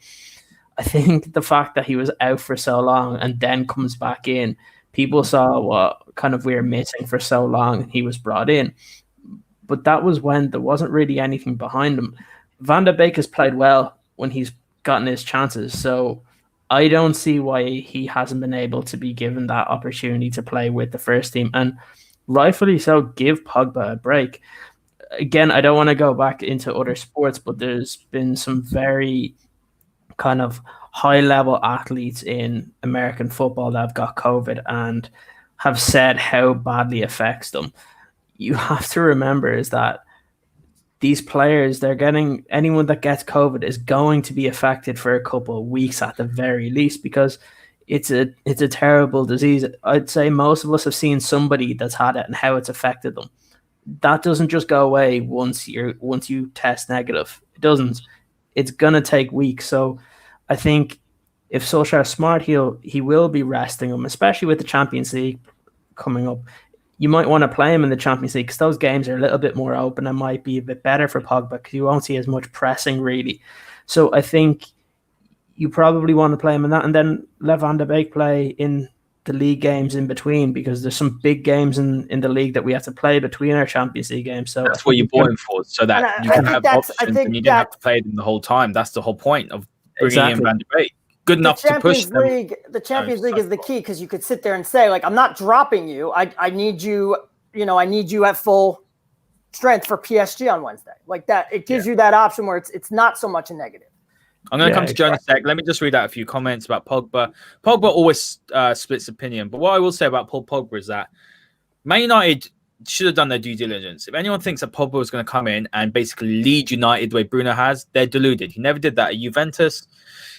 I think the fact that he was out for so long and then comes back in, people saw what kind of we were missing for so long, and he was brought in. But that was when there wasn't really anything behind him. Van der Beek has played well when he's gotten his chances, so I don't see why he hasn't been able to be given that opportunity to play with the first team. And rightfully so, give Pogba a break. Again, I don't want to go back into other sports, but there's been some very kind of high-level athletes in American football that have got COVID and have said how badly it affects them. You have to remember is that these players, anyone that gets COVID is going to be affected for a couple of weeks at the very least, because it's a terrible disease. I'd say most of us have seen somebody that's had it and how it's affected them. That doesn't just go away once you test negative. It doesn't. It's gonna take weeks. So I think if Solskjaer is smart, he will be resting him, especially with the Champions League coming up. You might want to play him in the Champions League because those games are a little bit more open and might be a bit better for Pogba because you won't see as much pressing really. So I think you probably want to play him in that, and then let Van der Beek play in the league games in between, because there's some big games in the league that we have to play between our Champions League games. So that's what you bought him for, so that you can have options and you didn't have to play them the whole time. That's the whole point of bringing in Van der Beek. Good enough to push them. The Champions League is the key, because you could sit there and say, like, I'm not dropping you. I need you, I need you at full strength for PSG on Wednesday. Like that, it gives you that option where it's not so much a negative. I'm going to come to Joe in a sec. Let me just read out a few comments about Pogba. Pogba always splits opinion. But what I will say about Paul Pogba is that Man United should have done their due diligence. If anyone thinks that Pogba was going to come in and basically lead United the way Bruno has, they're deluded. He never did that at Juventus.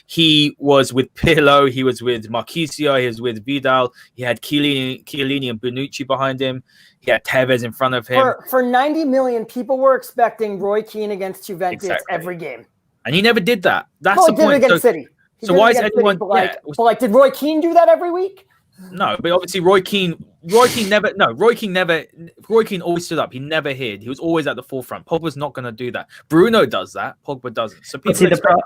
He was with Pirlo. He was with Marquisio. He was with Vidal. He had Chiellini and Bonucci behind him. He had Tevez in front of him. For 90 million, people were expecting Roy Keane against Juventus every game. And he never did that. That's the point. He did it against City. So why is anyone... But did Roy Keane do that every week? No, but obviously Roy Keane always stood up. He never hid. He was always at the forefront. Pogba's not going to do that. Bruno does that. Pogba doesn't. So people expect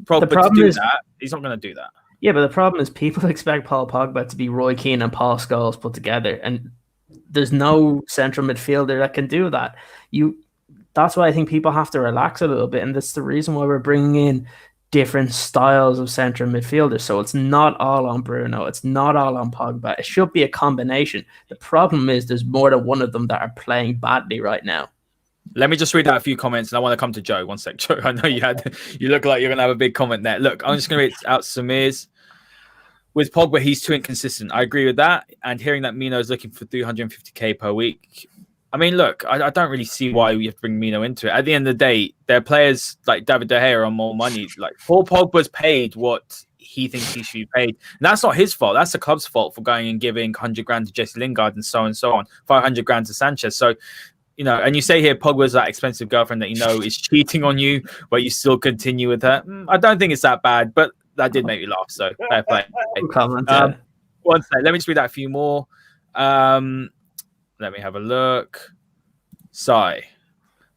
Pogba to do that. He's not going to do that. Yeah, but the problem is people expect Paul Pogba to be Roy Keane and Paul Scholes put together, and there's no central midfielder that can do that. That's why I think people have to relax a little bit, and that's the reason why we're bringing in different styles of central midfielders. So it's not all on Bruno. It's not all on Pogba. It should be a combination. The problem is there's more than one of them that are playing badly right now. Let me just read out a few comments, and I want to come to Joe. One sec, Joe. I know you look like you're going to have a big comment there. Look, I'm just going to read out Samir's. With Pogba, he's too inconsistent. I agree with that. And hearing that Mino is looking for 350k per week. I mean, look, I don't really see why we have to bring Mino into it. At the end of the day, their players like David De Gea are on more money. Like Paul Pogba's paid what he thinks he should be paid. And that's not his fault. That's the club's fault for going and giving 100 grand to Jesse Lingard and so on, 500 grand to Sanchez. So, and you say here Pogba's that expensive girlfriend that is cheating on you, but you still continue with her. I don't think it's that bad, but that did make me laugh. So fair play. Comment, one sec. Let me just read out a few more. Let me have a look. Sigh.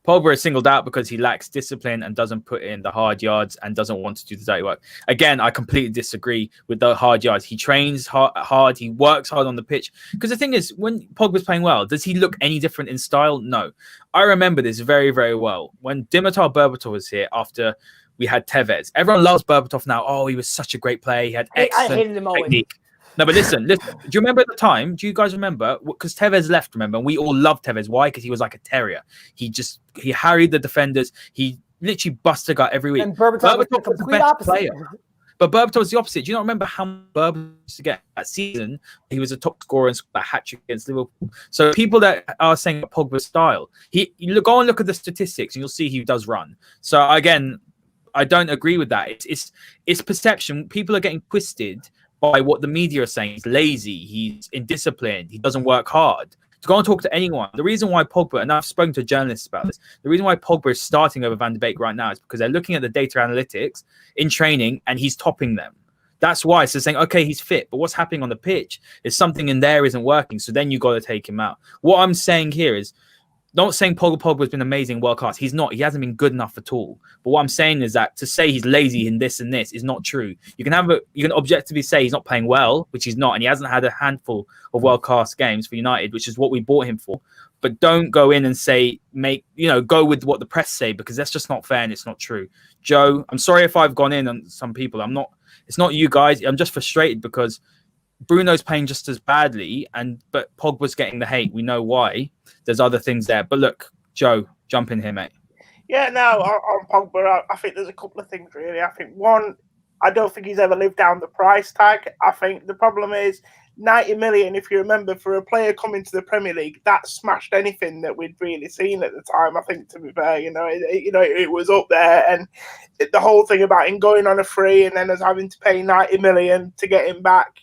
Pogba is singled out because he lacks discipline and doesn't put in the hard yards and doesn't want to do the dirty work. Again, I completely disagree with the hard yards. He trains hard. He works hard on the pitch. Because the thing is, when Pogba's playing well, does he look any different in style? No. I remember this very, very well. When Dimitar Berbatov was here after we had Tellez. Everyone loves Berbatov now. Oh, he was such a great player. He had excellent I hated him always. technique. No, but listen. Do you remember at the time? Do you guys remember? Because Tellez left, remember? And we all loved Tellez. Why? Because he was like a terrier. He harried the defenders. He literally busted out every week. And Berbatov was the complete opposite. Player. But Berbatov was the opposite. Do you not remember how Berbatov used to get that season? He was a top scorer and scored a hat-trick against Liverpool. So people that are saying Pogba's style, go and look at the statistics and you'll see he does run. So again, I don't agree with that. It's perception. People are getting twisted by what the media are saying. He's lazy, he's indisciplined, he doesn't work hard. To go and talk to anyone, the reason why Pogba, and I've spoken to journalists about this, the reason why Pogba is starting over Van de Beek right now is because they're looking at the data analytics in training and he's topping them. That's why. So saying, okay, he's fit, but what's happening on the pitch is something in there isn't working. So then you got to take him out. What I'm saying here is, not saying Pogba has been amazing world class. He's not. He hasn't been good enough at all. But what I'm saying is that to say he's lazy in this and this is not true. You can objectively say he's not playing well, which he's not, and he hasn't had a handful of world class games for United, which is what we bought him for. But don't go in and say go with what the press say, because that's just not fair and it's not true. Joe, I'm sorry if I've gone in on some people. I'm not. It's not you guys. I'm just frustrated because Bruno's playing just as badly, but Pogba's getting the hate. We know why. There's other things there. But look, Joe, jump in here, mate. Yeah, no, on Pogba, I think there's a couple of things, really. I think, one, I don't think he's ever lived down the price tag. I think the problem is 90 million, if you remember, for a player coming to the Premier League, that smashed anything that we'd really seen at the time, I think, to be fair. It was up there. And the whole thing about him going on a free and then us having to pay 90 million to get him back,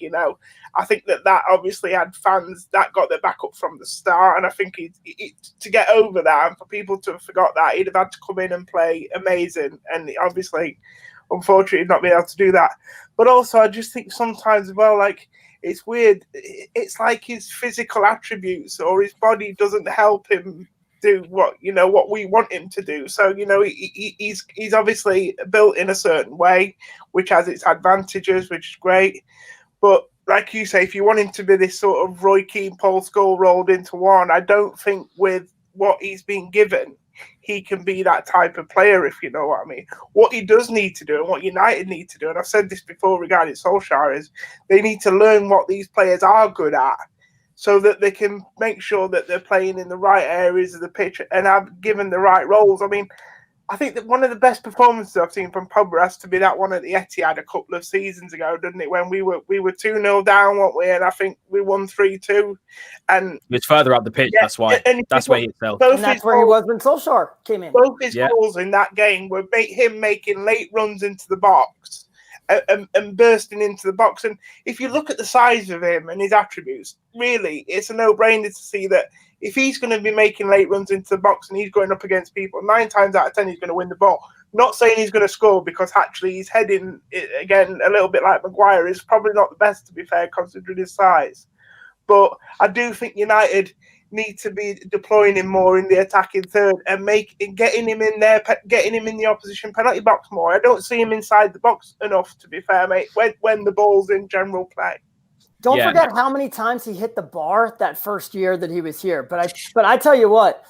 I think that obviously had fans that got their back up from the start. And I think to get over that and for people to have forgot that, he'd have had to come in and play amazing. And obviously, unfortunately, not being able to do that. But also, I just think sometimes as well, it's weird. It's like his physical attributes or his body doesn't help him do what we want him to do. So he's obviously built in a certain way, which has its advantages, which is great. But like you say, if you want him to be this sort of Roy Keane, Paul Scholes rolled into one, I don't think with what he's been given, he can be that type of player, if you know what I mean. What he does need to do and what United need to do, and I've said this before regarding Solskjaer, is they need to learn what these players are good at so that they can make sure that they're playing in the right areas of the pitch and have given the right roles. I mean, I think that one of the best performances I've seen from Pogba has to be that one at the Etihad a couple of seasons ago, didn't it? When we were 2-0 down, weren't we? And I think we won 3-2. And it's further up the pitch. Yeah, that's why. That's where he fell. And that's where he was when Solskjaer came in. Both his goals in that game were him making late runs into the box and bursting into the box. And if you look at the size of him and his attributes, really, it's a no-brainer to see that if he's going to be making late runs into the box and he's going up against people, 9 times out of 10 he's going to win the ball. Not saying he's going to score, because actually he's heading, again, a little bit like Maguire, is probably not the best, to be fair, considering his size. But I do think United need to be deploying him more in the attacking third and getting him in there, getting him in the opposition penalty box more. I don't see him inside the box enough, to be fair, mate, when the ball's in general play. Don't forget how many times he hit the bar that first year that he was here. But I tell you what,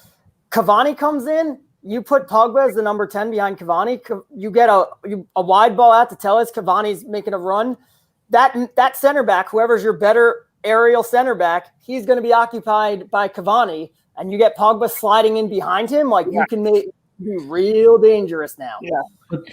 Cavani comes in, you put Pogba as the number 10 behind Cavani, you get a wide ball out to Tellez, Cavani's making a run. That center back, whoever's your better aerial center back, he's going to be occupied by Cavani, and you get Pogba sliding in behind him, you can be real dangerous now. Yeah.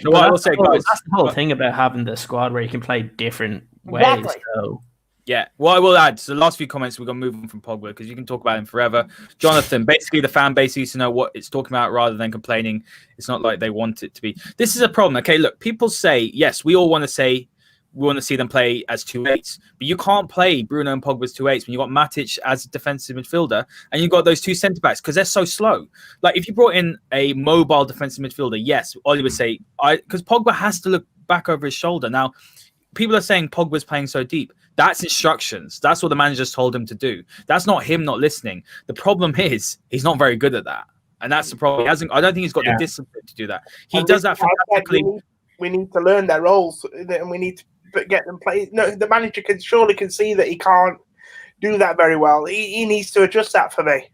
So what I will say, guys, that's the whole thing about having the squad where you can play different ways. Exactly. So. Yeah, well, I will add, so the last few comments, we're going to move on from Pogba because you can talk about him forever. Jonathan, basically the fan base needs to know what it's talking about rather than complaining. It's not like they want it to be. This is a problem. Okay, look, people say, yes, we all want to say we want to see them play as 2-8s, but you can't play Bruno and Pogba as 2-8s when you've got Matic as a defensive midfielder and you've got those two centre-backs because they're so slow. Like, if you brought in a mobile defensive midfielder, yes, Ollie would say, because Pogba has to look back over his shoulder. Now, people are saying Pogba's playing so deep. That's instructions. That's what the manager's told him to do. That's not him not listening. The problem is he's not very good at that. And that's the problem. He hasn't. I don't think he's got the discipline to do that. He does that fantastically. We need to learn their roles, and we need to get them play. No, the manager can see that he can't do that very well. He needs to adjust that for me.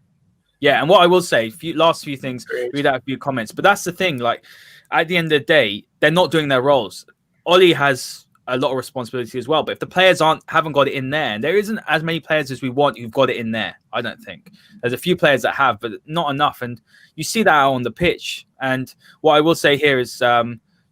Yeah, and what I will say, last few things, read out a few comments. But that's the thing. Like, at the end of the day, they're not doing their roles. Ollie has a lot of responsibility as well. But if the players haven't got it in there, and there isn't as many players as we want who've got it in there, I don't think. There's a few players that have, but not enough. And you see that out on the pitch. And what I will say here is,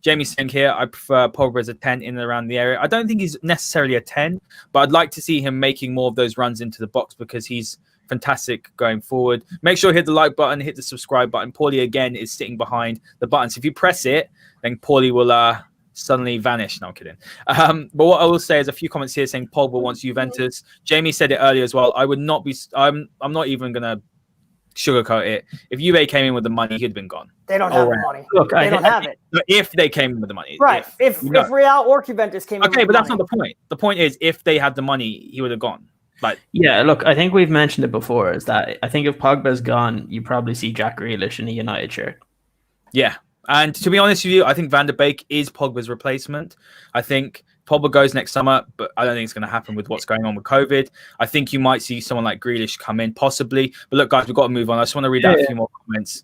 Jamie saying here, I prefer Pogba as a 10 in and around the area. I don't think he's necessarily a 10, but I'd like to see him making more of those runs into the box because he's fantastic going forward. Make sure you hit the like button, hit the subscribe button. Pauly, again, is sitting behind the buttons. If you press it, then Pauly will suddenly vanish. No, I'm kidding. But what I will say is a few comments here saying Pogba wants Juventus. Jamie said it earlier as well. I would not be. I'm not even gonna sugarcoat it. If Juve came in with the money, he'd been gone. They don't have the money. Look, they don't have it. If they came in with the money, right? If Real or Juventus came in, okay, but that's not the point. The point is, if they had the money, he would have gone. Like, yeah, look, I think we've mentioned it before. Is that I think if Pogba's gone, you probably see Jack Grealish in a United shirt. Yeah. And to be honest with you, I think Van der Beek is Pogba's replacement. I think Pogba goes next summer, but I don't think it's going to happen with what's going on with COVID. I think you might see someone like Grealish come in, possibly. But look, guys, we've got to move on. I just want to read out a few more comments.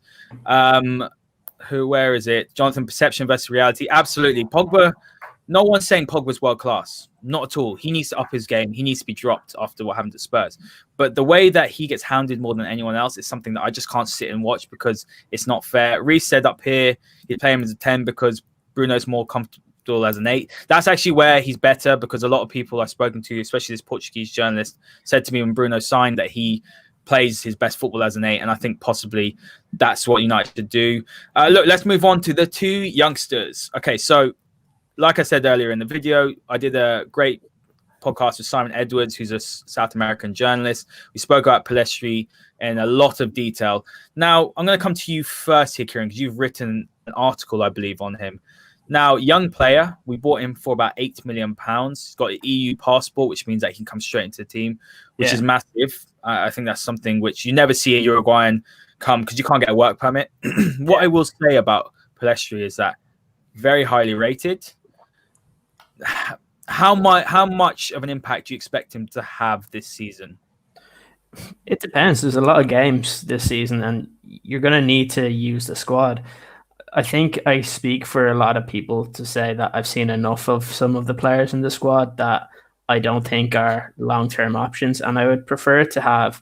Where is it? Jonathan, perception versus reality. Absolutely. Pogba, no one's saying Pogba's world class. Not at all. He needs to up his game. He needs to be dropped after what happened to Spurs. But the way that he gets hounded more than anyone else is something that I just can't sit and watch because it's not fair. Reece said up here, he'd play him as a 10 because Bruno's more comfortable as an 8. That's actually where he's better because a lot of people I've spoken to, especially this Portuguese journalist, said to me when Bruno signed that he plays his best football as an 8, and I think possibly that's what United should do. Look, let's move on to the 2 youngsters. Okay, so like I said earlier in the video, I did a great podcast with Simon Edwards, who's a South American journalist. We spoke about Pellistri in a lot of detail. Now, I'm going to come to you first here, Ciaran, because you've written an article, I believe, on him. Now, young player, we bought him for about £8 million. He's got an EU passport, which means that he can come straight into the team, which is massive. I think that's something which you never see a Uruguayan come because you can't get a work permit. What I will say about Pellistri is that very highly rated. How much of an impact do you expect him to have this season? It depends. There's a lot of games this season, and you're going to need to use the squad. I think I speak for a lot of people to say that I've seen enough of some of the players in the squad that I don't think are long-term options, and I would prefer to have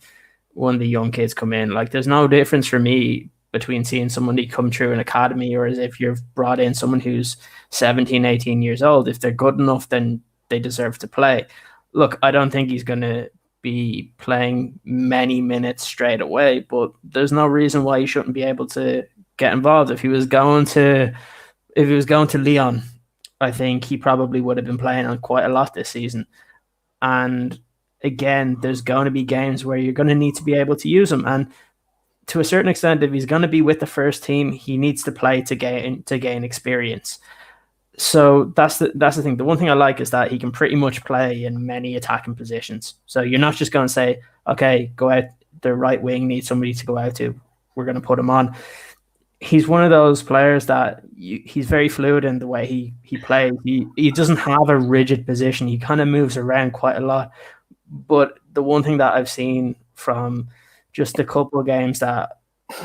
one of the young kids come in. Like, there's no difference for me between seeing somebody come through an academy or as if you've brought in someone who's 17, 18 years old. If they're good enough, then they deserve to play. Look, I don't think he's going to be playing many minutes straight away, but there's no reason why he shouldn't be able to get involved. If he was going to Lyon, I think he probably would have been playing on quite a lot this season. And again, there's going to be games where you're going to need to be able to use him. And to a certain extent, if he's going to be with the first team, he needs to play to gain experience. So that's the thing. The one thing I like is that he can pretty much play in many attacking positions. So you're not just going to say, okay, go out, the right wing needs somebody to go out to, we're going to put him on. He's one of those players that he's very fluid in the way he plays. He doesn't have a rigid position. He kind of moves around quite a lot. But the one thing that I've seen from just a couple of games that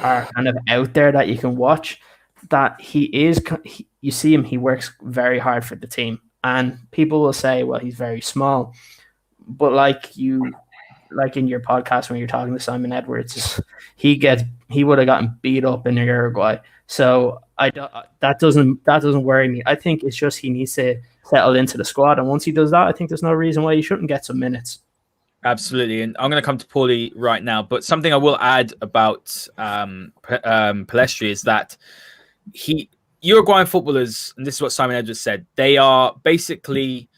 are kind of out there that you can watch, that you see him, he works very hard for the team. And people will say, well, he's very small. But like in your podcast when you're talking to Simon Edwards, he would have gotten beat up in Uruguay. So that doesn't worry me. I think it's just he needs to settle into the squad, and once he does that, I think there's no reason why he shouldn't get some minutes. Absolutely, and I'm going to come to Pauly right now. But something I will add about Pellistri is that Uruguayan footballers, and this is what Simon Edwards said, they are basically,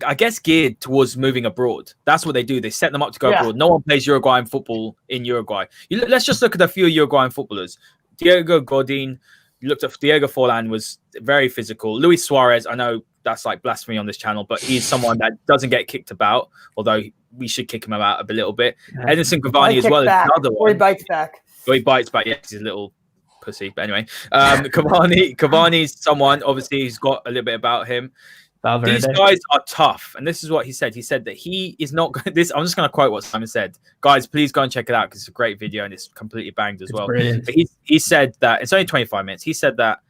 I guess, geared towards moving abroad. That's what they do. They set them up to go abroad. No one plays Uruguayan football in Uruguay. Let's just look at a few Uruguayan footballers. Diego Godin, you looked at Diego Forlan, was very physical. Luis Suarez, I know that's like blasphemy on this channel, but he's someone that doesn't get kicked about, although we should kick him out a little bit. Edinson Cavani as well is another one. Or he bites back. Or he bites back, yeah, because he's a little pussy. But anyway, Cavani's someone, obviously, he's got a little bit about him. Valverde. These guys are tough, and this is what he said. He said that he is not this. I'm just going to quote what Simon said. Guys, please go and check it out because it's a great video and it's completely banged as well. Brilliant. But he said that it's only 25 minutes. He said that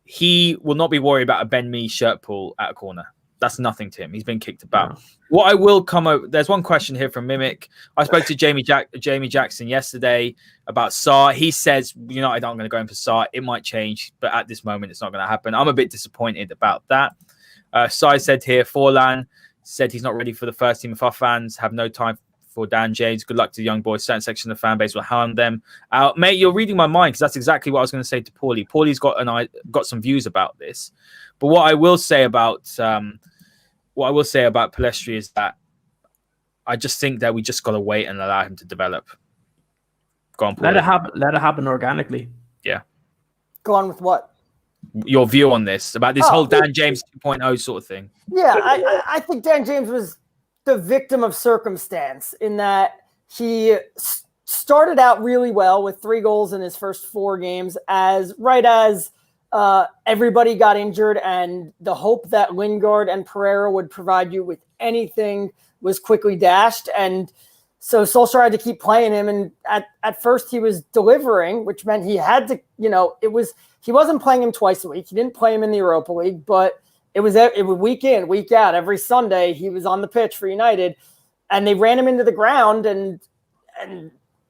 he will not be worried about a Ben Mee shirt pull at a corner. That's nothing to him. He's been kicked about. No. What I will come over, there's one question here from Mimic. I spoke to Jamie Jackson yesterday about Sarr. He says, United aren't going to go in for Sarr. It might change, but at this moment, it's not going to happen. I'm a bit disappointed about that. Sai said here, Forlan said he's not ready for the first team. If our fans have no time for Dan James, good luck to the young boys. Certain section of the fan base will hound them out. Mate, you're reading my mind because that's exactly what I was going to say to Pauly. Pauly's got some views about this. But what I will say about Pellistri is that I just think that we just got to wait and allow him to develop. Go on, Pauly. Let it happen organically. Yeah. Go on with what? Your view on this, about this whole Dan James 2.0 sort of thing. Yeah, I think Dan James was the victim of circumstance in that he started out really well with 3 goals in his first 4 games as everybody got injured and the hope that Lingard and Pereira would provide you with anything was quickly dashed. And so Solskjaer had to keep playing him. And at first he was delivering, which meant he had to, he wasn't playing him twice a week. He didn't play him in the Europa League, but it was week in, week out. Every Sunday he was on the pitch for United, and they ran him into the ground, and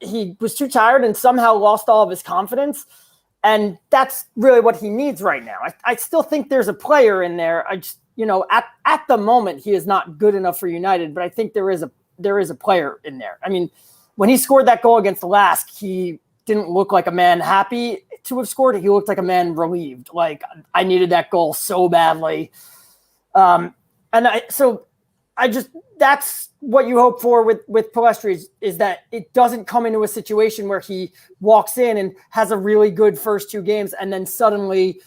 he was too tired and somehow lost all of his confidence. And that's really what he needs right now. I still think there's a player in there. I just, at the moment he is not good enough for United, but I think there is a player in there. I mean, when he scored that goal against Lask, he didn't look like a man happy to have scored it. He looked like a man relieved. Like, I needed that goal so badly. That's what you hope for with Pellistri is that it doesn't come into a situation where he walks in and has a really good first 2 games and then suddenly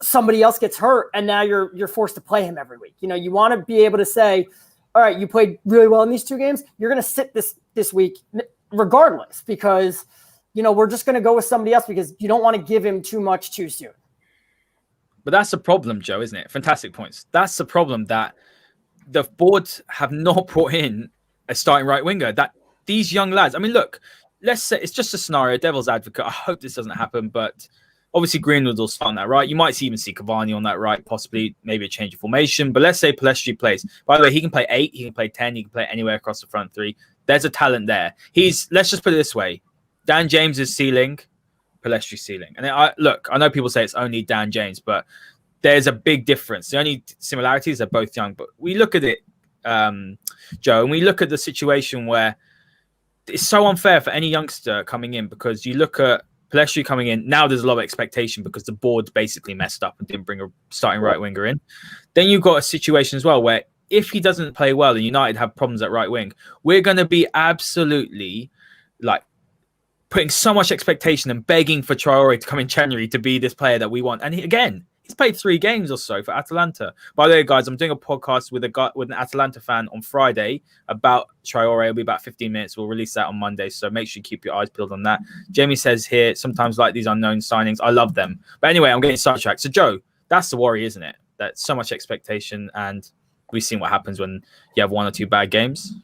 somebody else gets hurt and now you're forced to play him every week. You want to be able to say, all right, you played really well in these 2 games. You're going to sit this week regardless because, we're just going to go with somebody else because you don't want to give him too much too soon. But that's the problem, Joe, isn't it? Fantastic points. That's the problem, that the board have not brought in a starting right winger. That these young lads, I mean, look, let's say it's just a scenario, devil's advocate. I hope this doesn't happen, but obviously Greenwood will start on that right. You might even see Cavani on that right, possibly maybe a change of formation. But let's say Pellistri plays. By the way, he can play 8, he can play 10, he can play anywhere across the front 3. There's a talent there. Let's just put it this way. Dan James' ceiling, Pellistri's ceiling. And I know people say it's only Dan James, but there's a big difference. The only similarity is they're both young. But we look at it, Joe, and we look at the situation where it's so unfair for any youngster coming in because you look at Pellistri coming in. Now there's a lot of expectation because the board basically messed up and didn't bring a starting right winger in. Then you've got a situation as well where if he doesn't play well and United have problems at right wing, we're going to be absolutely putting so much expectation and begging for Traore to come in January to be this player that we want. And he's played 3 games or so for Atalanta. By the way, guys, I'm doing a podcast with an Atalanta fan on Friday about Traore. It'll be about 15 minutes. We'll release that on Monday, so make sure you keep your eyes peeled on that. Jamie says here, sometimes like these unknown signings, I love them. But anyway, I'm getting sidetracked. So, Joe, that's the worry, isn't it? That's so much expectation, and we've seen what happens when you have 1 or 2 bad games.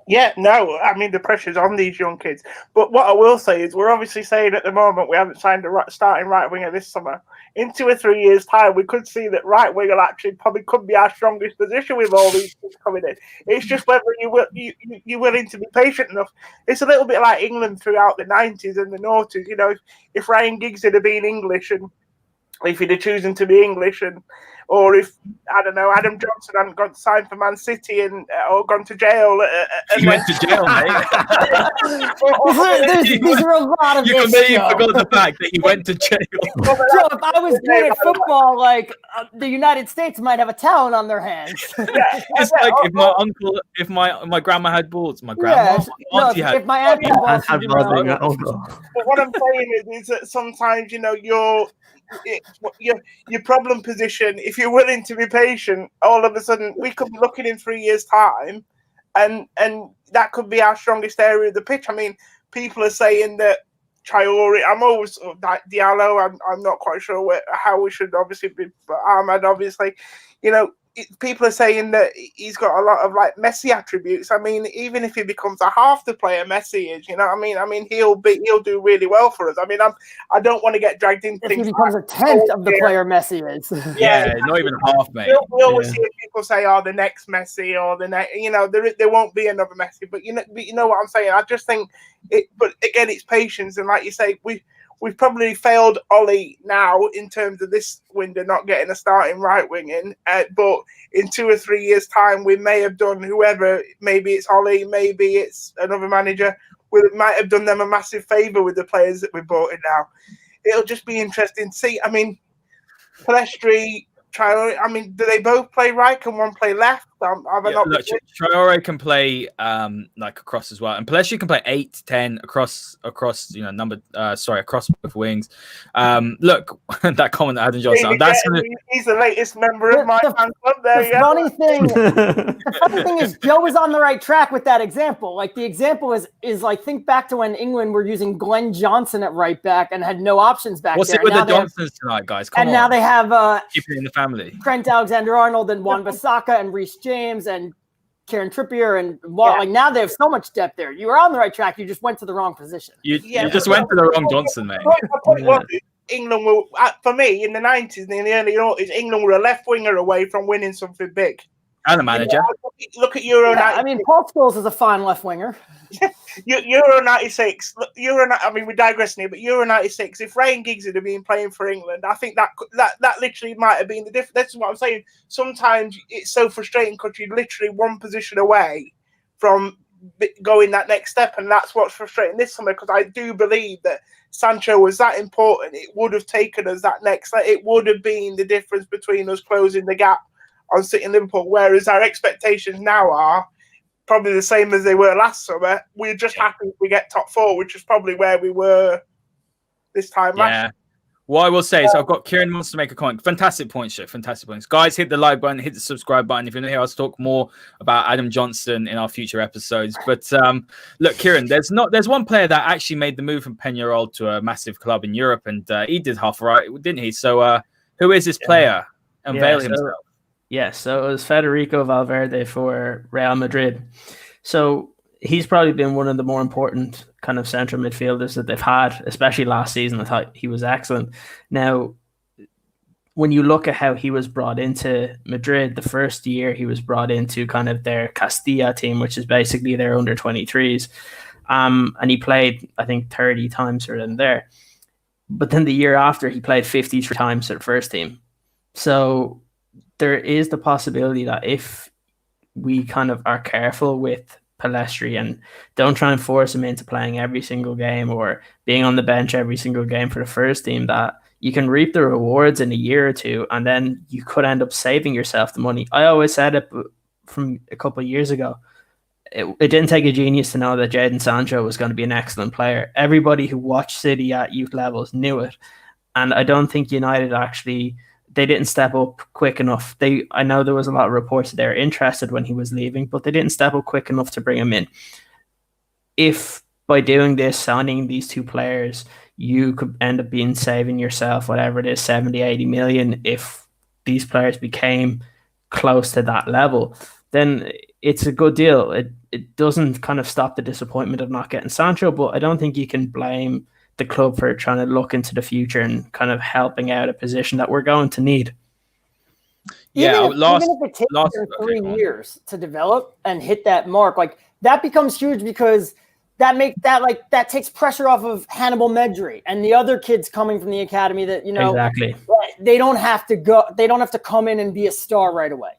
Yeah, no, I mean, the pressure's on these young kids. But what I will say is we're obviously saying at the moment we haven't signed a starting right winger this summer. In 2 or 3 years' time, we could see that right winger actually probably could be our strongest position with all these kids coming in. It's just whether you're willing to be patient enough. It's a little bit like England throughout the 90s and the noughties. If Ryan Giggs had been English and if he'd have chosen to be English or if, I don't know, Adam Johnson hadn't gone to sign for Man City or gone to jail. He went to jail, mate. These are a lot of You completely forgot the fact that he went to jail. Joe, if I was good at football, the United States might have a talent on their hands. It's like if my grandma had balls, my grandma, auntie had. If my aunt had balls, but what I'm saying is that sometimes, your problem position, if you're willing to be patient, all of a sudden we could be looking in 3 years' time, and that could be our strongest area of the pitch. I mean, people are saying that Traore, I'm always Diallo. I'm not quite sure how we should obviously be, but Ahmad, obviously, people are saying that he's got a lot of like Messi attributes. I mean, even if he becomes a half the player Messi is, I mean, he'll do really well for us. I mean, I don't want to get dragged into things. If he becomes a tenth of the player Messi is. Yeah, not even half, mate. We always hear people say, "Oh, the next Messi," or the next. There won't be another Messi. But you know what I'm saying. I just think it. But again, it's patience, and like you say, We've probably failed Ollie now in terms of this window not getting a starting right wing in. But in 2 or 3 years' time, we may have done whoever, maybe it's Ollie, maybe it's another manager, we might have done them a massive favour with the players that we brought in now. It'll just be interesting to see. I mean, Pellistri, Traore, I mean, do they both play right? Can one play left? Traore can play like across as well, and Pellistri can play 8, 10 across across both wings. Look, that comment that Adam Johnson. He's the latest member of my fan club. The funny thing is, Joe was on the right track with that example. Like the example is like, think back to when England were using Glenn Johnson at right back and had no options back there. What's it with the Johnsons tonight, guys? Come on. Now they have keep it in the family. Trent Alexander-Arnold and Wan-Bissaka and Reece James and Kieran Trippier and like now they have so much depth there. You were on the right track. You just went to the wrong position. You just went to the wrong Johnson, mate. England were, for me, in the 90s and in the early 90s, England were a left winger away from winning something big. And a manager. Look at Euro 96. I mean, Paul Scholes is a fine left winger. Euro 96. I mean, we're digressing here, but Euro 96, if Ryan Giggs had been playing for England, I think that literally might have been the difference. That's what I'm saying. Sometimes it's so frustrating because you're literally one position away from going that next step, and that's what's frustrating this summer, because I do believe that Sancho was that important. It would have taken us that next. It would have been the difference between us closing the gap on City and Liverpool, whereas our expectations now are probably the same as they were last summer. We're just happy if we get top 4, which is probably where we were this time last year. What I will say is I've got Ciaran wants to make a comment. Fantastic points, Joe. Fantastic points. Guys, hit the like button, hit the subscribe button. If you want to hear us talk more about Adam Johnson in our future episodes. But look, Ciaran, there's one player that actually made the move from Peñarol to a massive club in Europe, and he did half right, didn't he? So who is this player? Unveil himself. Yes, so it was Federico Valverde for Real Madrid. So he's probably been one of the more important kind of central midfielders that they've had, especially last season. I thought he was excellent. Now, when you look at how he was brought into Madrid, the first year he was brought into kind of their Castilla team, which is basically their under-23s. And he played, I think, 30 times for them there. But then the year after, he played 53 times for the first team. So there is the possibility that if we kind of are careful with Pellistri and don't try and force him into playing every single game or being on the bench every single game for the first team, that you can reap the rewards in a year or two, and then you could end up saving yourself the money. I always said it from a couple of years ago. It didn't take a genius to know that Jadon Sancho was going to be an excellent player. Everybody who watched City at youth levels knew it. And I don't think United actually, they didn't step up quick enough. I know there was a lot of reports that they were interested when he was leaving, but they didn't step up quick enough to bring him in. If by doing this, signing these two players, you could end up saving yourself, whatever it is, 70, 80 million, if these players became close to that level, then it's a good deal. It doesn't kind of stop the disappointment of not getting Sancho, but I don't think you can blame the club for trying to look into the future and kind of helping out a position that we're going to need. Even if it takes them 3 years to develop and hit that mark, like that becomes huge, because that takes pressure off of Hannibal Medri and the other kids coming from the academy that, exactly, they don't have to come in and be a star right away.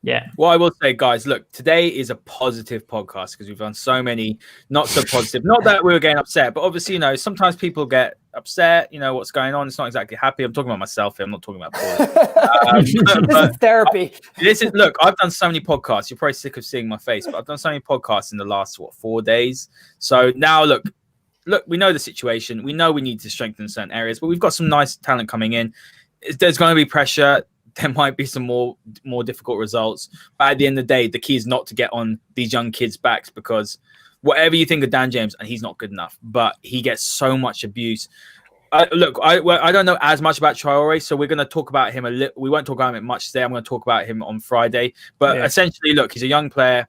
Yeah. Well, I will say, guys, look, today is a positive podcast because we've done so many not so positive. Not that we were getting upset, but obviously, sometimes people get upset. What's going on? It's not exactly happy. I'm talking about myself here. I'm not talking about Pauly. This is therapy. Look, I've done so many podcasts. You're probably sick of seeing my face, but I've done so many podcasts in the last 4 days. So now, look, look, we know the situation. We know we need to strengthen certain areas, but we've got some nice talent coming in. There's going to be pressure. There might be some more difficult results. But at the end of the day, the key is not to get on these young kids' backs, because whatever you think of Dan James, and he's not good enough, but he gets so much abuse. I don't know as much about Traore, so we're going to talk about him a little. We won't talk about him much today. I'm going to talk about him on Friday. But essentially, look, he's a young player.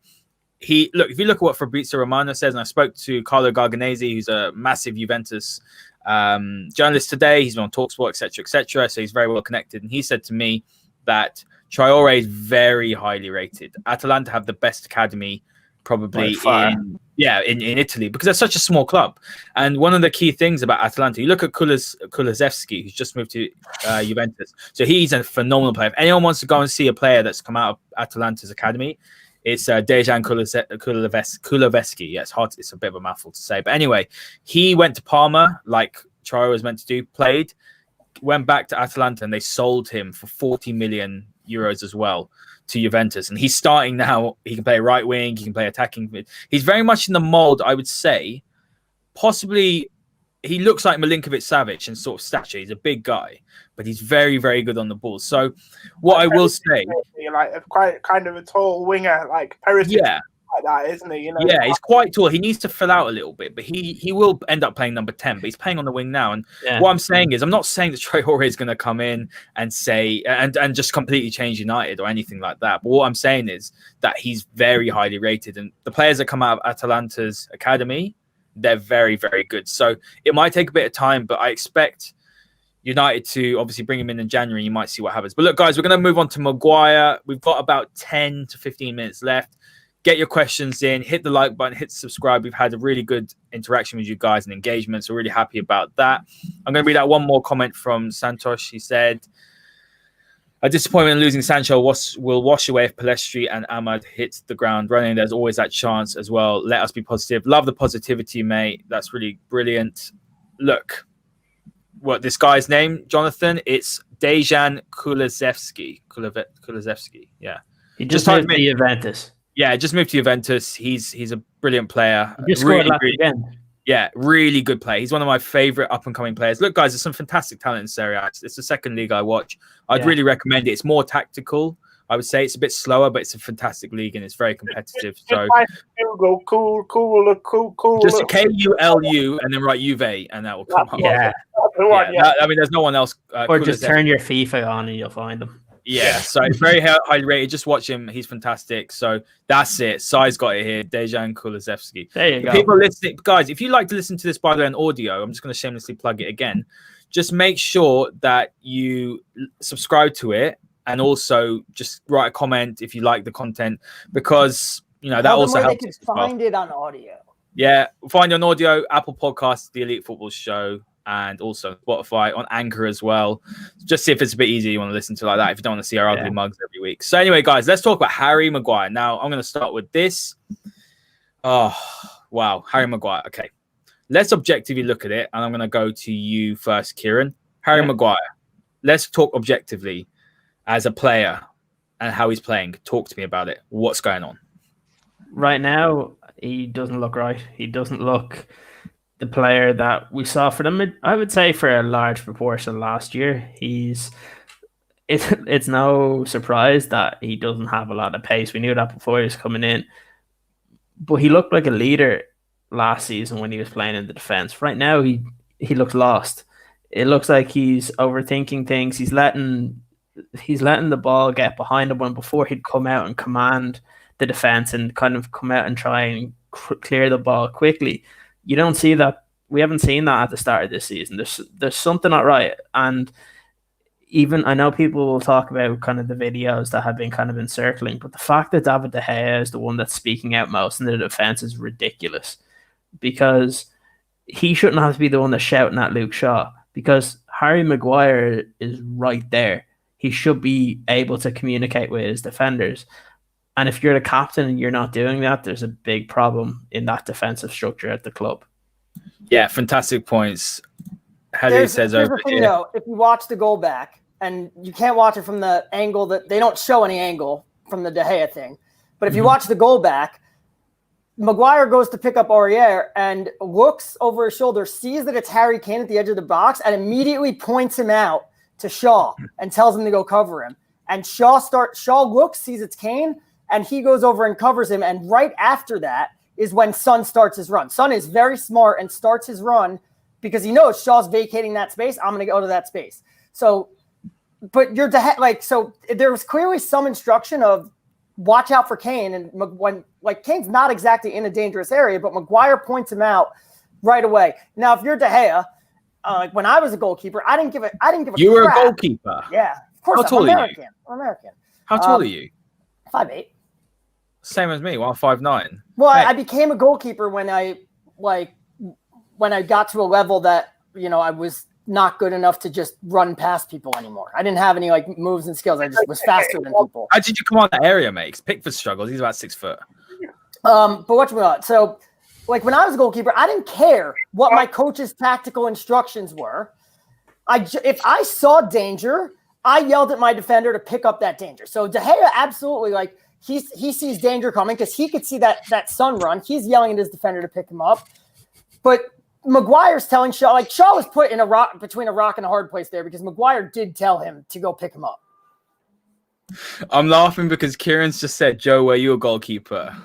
If you look at what Fabrizio Romano says, and I spoke to Carlo Garganese, who's a massive Juventus journalist today. He's been on TalkSport, etc., so he's very well connected. And he said to me that Traore is very highly rated. Atalanta have the best academy probably in Italy, because they're such a small club. And one of the key things about Atalanta, you look at Kulusevski, who's just moved to Juventus. So he's a phenomenal player. If anyone wants to go and see a player that's come out of Atalanta's academy, it's Dejan Kulusevski. Yeah, it's a bit of a mouthful to say. But anyway, he went to Parma, like Traore was meant to do, played, went back to Atalanta, and they sold him for 40 million euros as well to Juventus. And he's starting now. He can play right wing, he can play attacking. He's very much in the mold, I would say. Possibly, he looks like Milinkovic-Savic in sort of stature. He's a big guy, but he's very, very good on the ball. So what I will say, like quite kind of a tall winger, like Pellistri, like that, isn't he? Yeah, he's quite tall. He needs to fill out a little bit, but he will end up playing number 10. But he's playing on the wing now. And what I'm saying is, I'm not saying that Traore is going to come in and say and just completely change United or anything like that. But what I'm saying is that he's very highly rated, and the players that come out of Atalanta's academy, they're very, very good. So it might take a bit of time, but I expect United to obviously bring him in January. You might see what happens. But look, guys, we're going to move on to Maguire. We've got about 10 to 15 minutes left. Get your questions in, hit the like button, hit subscribe. We've had a really good interaction with you guys and engagement, so really happy about that. I'm going to read out one more comment from Santosh. He said, a disappointment in losing Sancho will wash away if Pellistri and Ahmad hit the ground running. There's always that chance as well. Let us be positive. Love the positivity, mate. That's really brilliant. Look, what this guy's name, Jonathan? It's Dejan Kulusevski. Kulusevski, yeah. He just moved to Juventus. Yeah, just moved to Juventus. He's a brilliant player. He just scored last weekend. Yeah, really good player. He's one of my favorite up-and-coming players. Look, guys, there's some fantastic talent in Serie A. It's the second league I watch. I'd really recommend it. It's more tactical. I would say it's a bit slower, but it's a fantastic league and it's very competitive. So Google, cool. Just KULU and then write Juve, and that will come up. Yeah. I mean, there's no one else. Or just turn your FIFA on and you'll find them. Yeah, so it's very highly rated. Just watch him; he's fantastic. So that's it. Sai's got it here. Dejan Kulusevski. There you go. People listening, guys. If you like to listen to this, by the way, on audio, I'm just going to shamelessly plug it again. Just make sure that you subscribe to it, and also just write a comment if you like the content, because that also helps. They can find it on audio. Yeah, find it on audio, Apple Podcasts, The Elite Football Show, and also Spotify, on Anchor as well. Just see if it's a bit easier you want to listen to like that if you don't want to see our ugly mugs every week. So anyway, guys, let's talk about Harry Maguire. Now, I'm going to start with this. Oh, wow. Harry Maguire. Okay. Let's objectively look at it, and I'm going to go to you first, Ciaran. Harry Maguire. Let's talk objectively as a player and how he's playing. Talk to me about it. What's going on? Right now, he doesn't look right. He doesn't look the player that we saw for them, I would say, for a large proportion last year. It's no surprise that he doesn't have a lot of pace. We knew that before he was coming in. But he looked like a leader last season when he was playing in the defence. Right now, he looks lost. It looks like he's overthinking things. He's letting the ball get behind him when before he'd come out and command the defence and kind of come out and try and clear the ball quickly. You don't see that. We haven't seen that at the start of this season. There's something not right. And even I know people will talk about kind of the videos that have been kind of encircling, but the fact that David De Gea is the one that's speaking out most in the defence is ridiculous, because he shouldn't have to be the one that's shouting at Luke Shaw, because Harry Maguire is right there. He should be able to communicate with his defenders. And if you're the captain and you're not doing that, there's a big problem in that defensive structure at the club. Yeah, fantastic points. Haider says over the thing, here. though, if you watch the goal back, and you can't watch it from the angle that they don't show any angle from the De Gea thing, but if you watch the goal back, Maguire goes to pick up Aurier and looks over his shoulder, sees that it's Harry Kane at the edge of the box, and immediately points him out to Shaw and tells him to go cover him. And Shaw looks, sees it's Kane, and he goes over and covers him. And right after that is when Son starts his run. Son is very smart and starts his run because he knows Shaw's vacating that space. I'm going to go to that space. So, but so there was clearly some instruction of watch out for Kane. And when Kane's not exactly in a dangerous area, but Maguire points him out right away. Now, if you're De Gea, when I was a goalkeeper, I didn't give a You were crap. a goalkeeper. Yeah, of course. How tall I'm are American. you? I'm American. How tall are you? 5'8". Same as me. 5'9". Well, Hey. I became a goalkeeper when I got to a level that I was not good enough to just run past people anymore. I didn't have any moves and skills. I just was faster than people. How did you come on that area, mate? 'Cause Pickford struggles. He's about 6 foot. But what's so when I was a goalkeeper, I didn't care what my coach's tactical instructions were. If I saw danger, I yelled at my defender to pick up that danger. So De Gea absolutely he sees danger coming because he could see that Son run. He's yelling at his defender to pick him up. But Maguire's telling Shaw, Shaw was put in between a rock and a hard place there because Maguire did tell him to go pick him up. I'm laughing because Kieran's just said, Joe, were you a goalkeeper?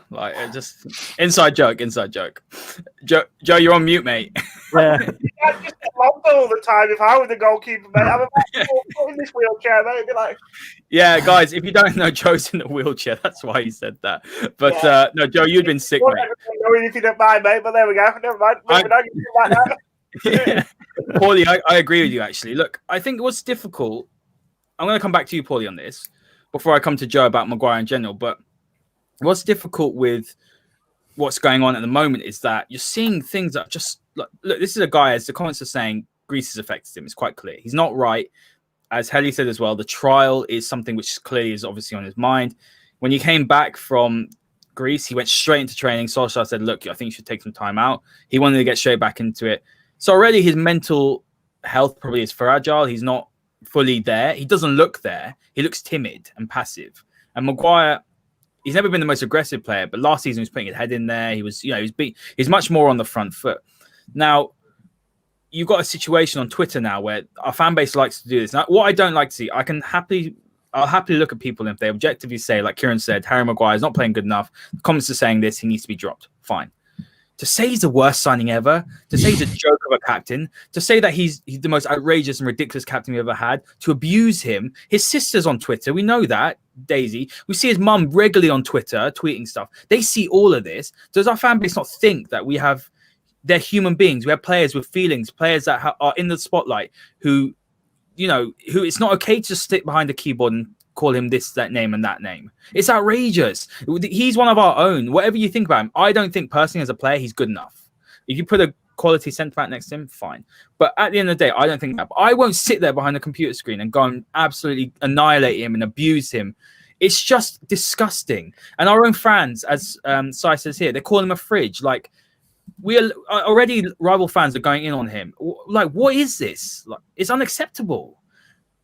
Just inside joke. Joe, you're on mute, mate. Yeah. I just love all the time. If I was the goalkeeper, mate, I'm about in this wheelchair, mate. It'd be like, Yeah, guys, if you don't know, Joe's in a wheelchair. That's why he said that. But no, Joe, you'd been sick, mate. If you don't mind, mate, but there we go. Never mind. Yeah. Pauly, I agree with you, actually. Look, I think what's difficult, I'm going to come back to you, Pauly, on this before I come to Joe about Maguire in general. But what's difficult with what's going on at the moment is that you're seeing things that just look, this is a guy, as the comments are saying, Greece has affected him. It's quite clear. He's not right. As Helly said as well, the trial is something which clearly is obviously on his mind. When he came back from Greece, he went straight into training. Solskjaer said, look, I think you should take some time out. He wanted to get straight back into it. So already his mental health probably is fragile. He's not fully there. He doesn't look there. He looks timid and passive. And Maguire, he's never been the most aggressive player, but last season he was putting his head in there. He was, he's much more on the front foot. Now, you've got a situation on Twitter now where our fan base likes to do this. Now, what I don't like to see, I'll happily look at people, and if they objectively say, like Ciaran said, Harry Maguire is not playing good enough, the comments are saying this, he needs to be dropped. Fine. To say he's the worst signing ever, to say he's a joke of a captain, to say that he's the most outrageous and ridiculous captain we ever had, to abuse him. His sister's on Twitter. We know that, Daisy. We see his mum regularly on Twitter tweeting stuff. They see all of this. Does our fan base not think that they're human beings? We have players with feelings, players that are in the spotlight who it's not okay to just stick behind the keyboard and call him this, that name, and that name. It's outrageous. He's one of our own. Whatever you think about him, I don't think personally as a player he's good enough. If you put a quality centre back next to him, fine. But at the end of the day, I don't think that. But I won't sit there behind the computer screen and go and absolutely annihilate him and abuse him. It's just disgusting. And our own fans, as Sai says here, they call him a fridge. We are already, rival fans are going in on him. What is this? It's unacceptable.